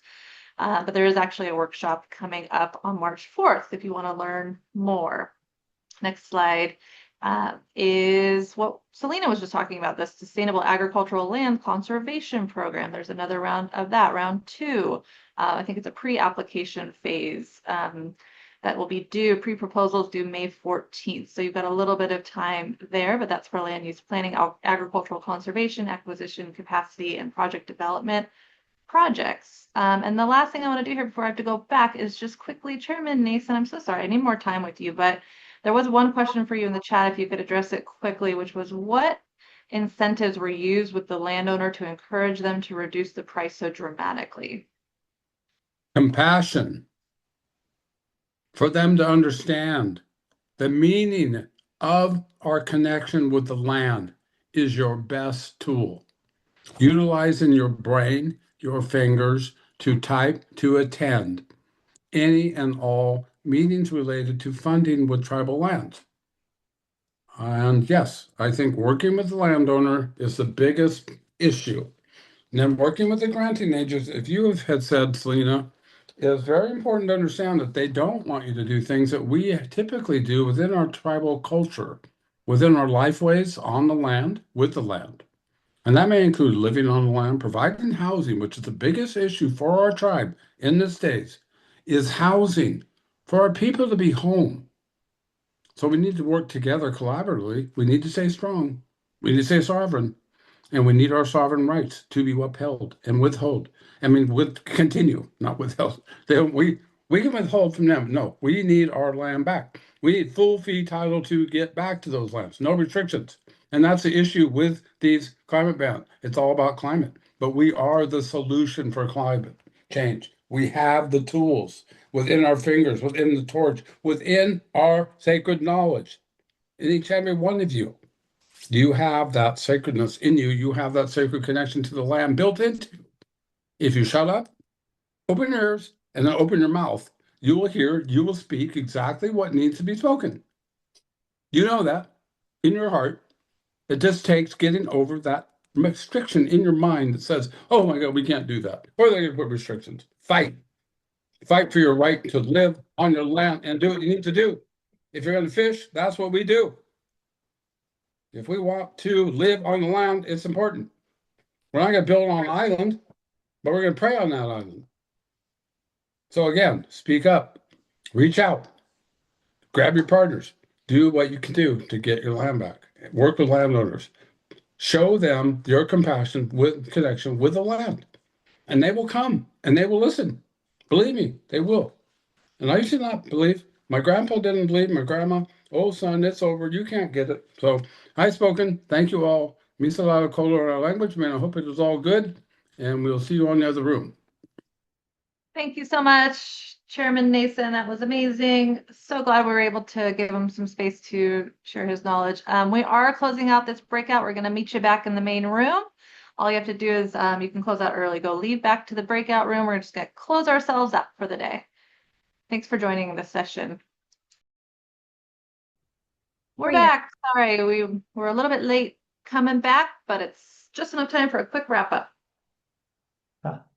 But there is actually a workshop coming up on March 4th if you want to learn more. Next slide is what Selena was just talking about, the Sustainable Agricultural Land Conservation Program. There's another round of that, round 2. I think it's a pre-application phase that will be due, pre-proposals due May 14th. So you've got a little bit of time there, but that's for land use planning, agricultural conservation, acquisition, capacity, and project development projects. And the last thing I want to do here before I have to go back is just quickly, Chairman Nason, I'm so sorry, I need more time with you, but there was one question for you in the chat, if you could address it quickly, which was what incentives were used with the landowner to encourage them to reduce the price so dramatically? Compassion. For them to understand the meaning of our connection with the land is your best tool. Utilizing your brain, your fingers to type, to attend any and all meetings related to funding with tribal lands. And yes, I think working with the landowner is the biggest issue. And then working with the granting agents, if you had said, Selena, it's very important to understand that they don't want you to do things that we typically do within our tribal culture, within our lifeways on the land, with the land. And that may include living on the land, providing housing, which is the biggest issue for our tribe in the States, is housing for our people to be home. So we need to work together collaboratively. We need to stay strong. We need to stay sovereign. And we need our sovereign rights to be upheld and withhold. I mean, continue, not withheld. We can withhold from them. No, we need our land back. We need full fee title to get back to those lands. No restrictions. And that's the issue with these climate bans. It's all about climate. But we are the solution for climate change. We have the tools within our fingers, within the torch, within our sacred knowledge. In each and every one of you. You have that sacredness in you. You have that sacred connection to the land built into you. If you shut up, open your ears, and then open your mouth, you will hear, you will speak exactly what needs to be spoken. You know that in your heart. It just takes getting over that restriction in your mind that says, oh my God, we can't do that. Or they're going to put restrictions. Fight. Fight for your right to live on your land and do what you need to do. If you're going to fish, that's what we do. If we want to live on the land, it's important. We're not going to build on an island, but we're going to pray on that island. So again, speak up. Reach out, grab your partners, do what you can do to get your land back. Work with landowners. Show them your compassion with connection with the land, and they will come and they will listen. Believe me, they will. And I used to not believe. My grandpa didn't believe. My grandma, oh son, it's over. You can't get it. So I've spoken. Thank you all. Misala kola in our language, man. I hope it was all good. And we'll see you on the other room. Thank you so much, Chairman Nason. That was amazing. So glad we were able to give him some space to share his knowledge. We are closing out this breakout. We're going to meet you back in the main room. All you have to do is you can close out early. Go leave back to the breakout room. We're just going to close ourselves up for the day. Thanks for joining this session. We're back. Sorry, we were a little bit late coming back, but it's just enough time for a quick wrap up.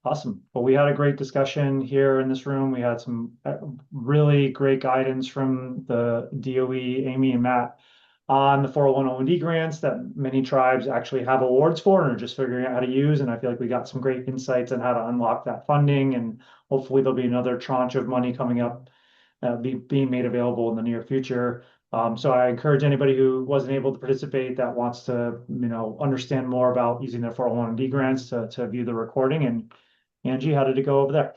Awesome. Well, we had a great discussion here in this room. We had some really great guidance from the DOE, Amy and Matt, on the 401(d) grants that many tribes actually have awards for and are just figuring out how to use. And I feel like we got some great insights on how to unlock that funding. And hopefully there'll be another tranche of money coming up, being made available in the near future. So I encourage anybody who wasn't able to participate that wants to, understand more about using their 401(d) grants to view the recording. And Angie, how did it go over there?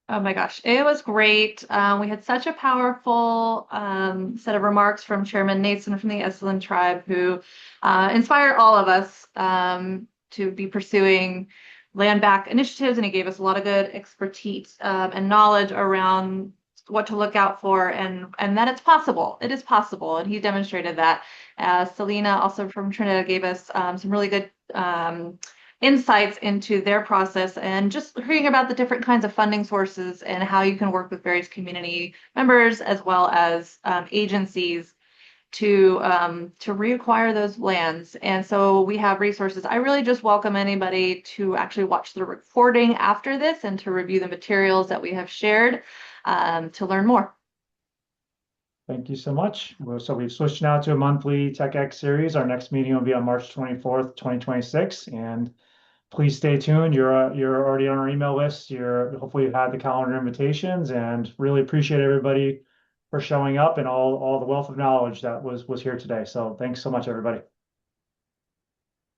Oh my gosh, it was great. We had such a powerful set of remarks from Chairman Nason from the Esselen tribe, who inspired all of us to be pursuing land back initiatives, and he gave us a lot of good expertise and knowledge around what to look out for, and that it's possible. It is possible, and he demonstrated that. Selena, also from Trinidad, gave us some really good insights into their process, and just hearing about the different kinds of funding sources and how you can work with various community members as well as agencies to reacquire those lands. And so we have resources. I really just welcome anybody to actually watch the recording after this and to review the materials that we have shared to learn more. Thank you so much. So we've switched now to a monthly TECC-X series. Our next meeting will be on March 24th, 2026. And please stay tuned. You're already on our email list. Hopefully you've had the calendar invitations, and really appreciate everybody for showing up and all the wealth of knowledge that was here today. So thanks so much, everybody.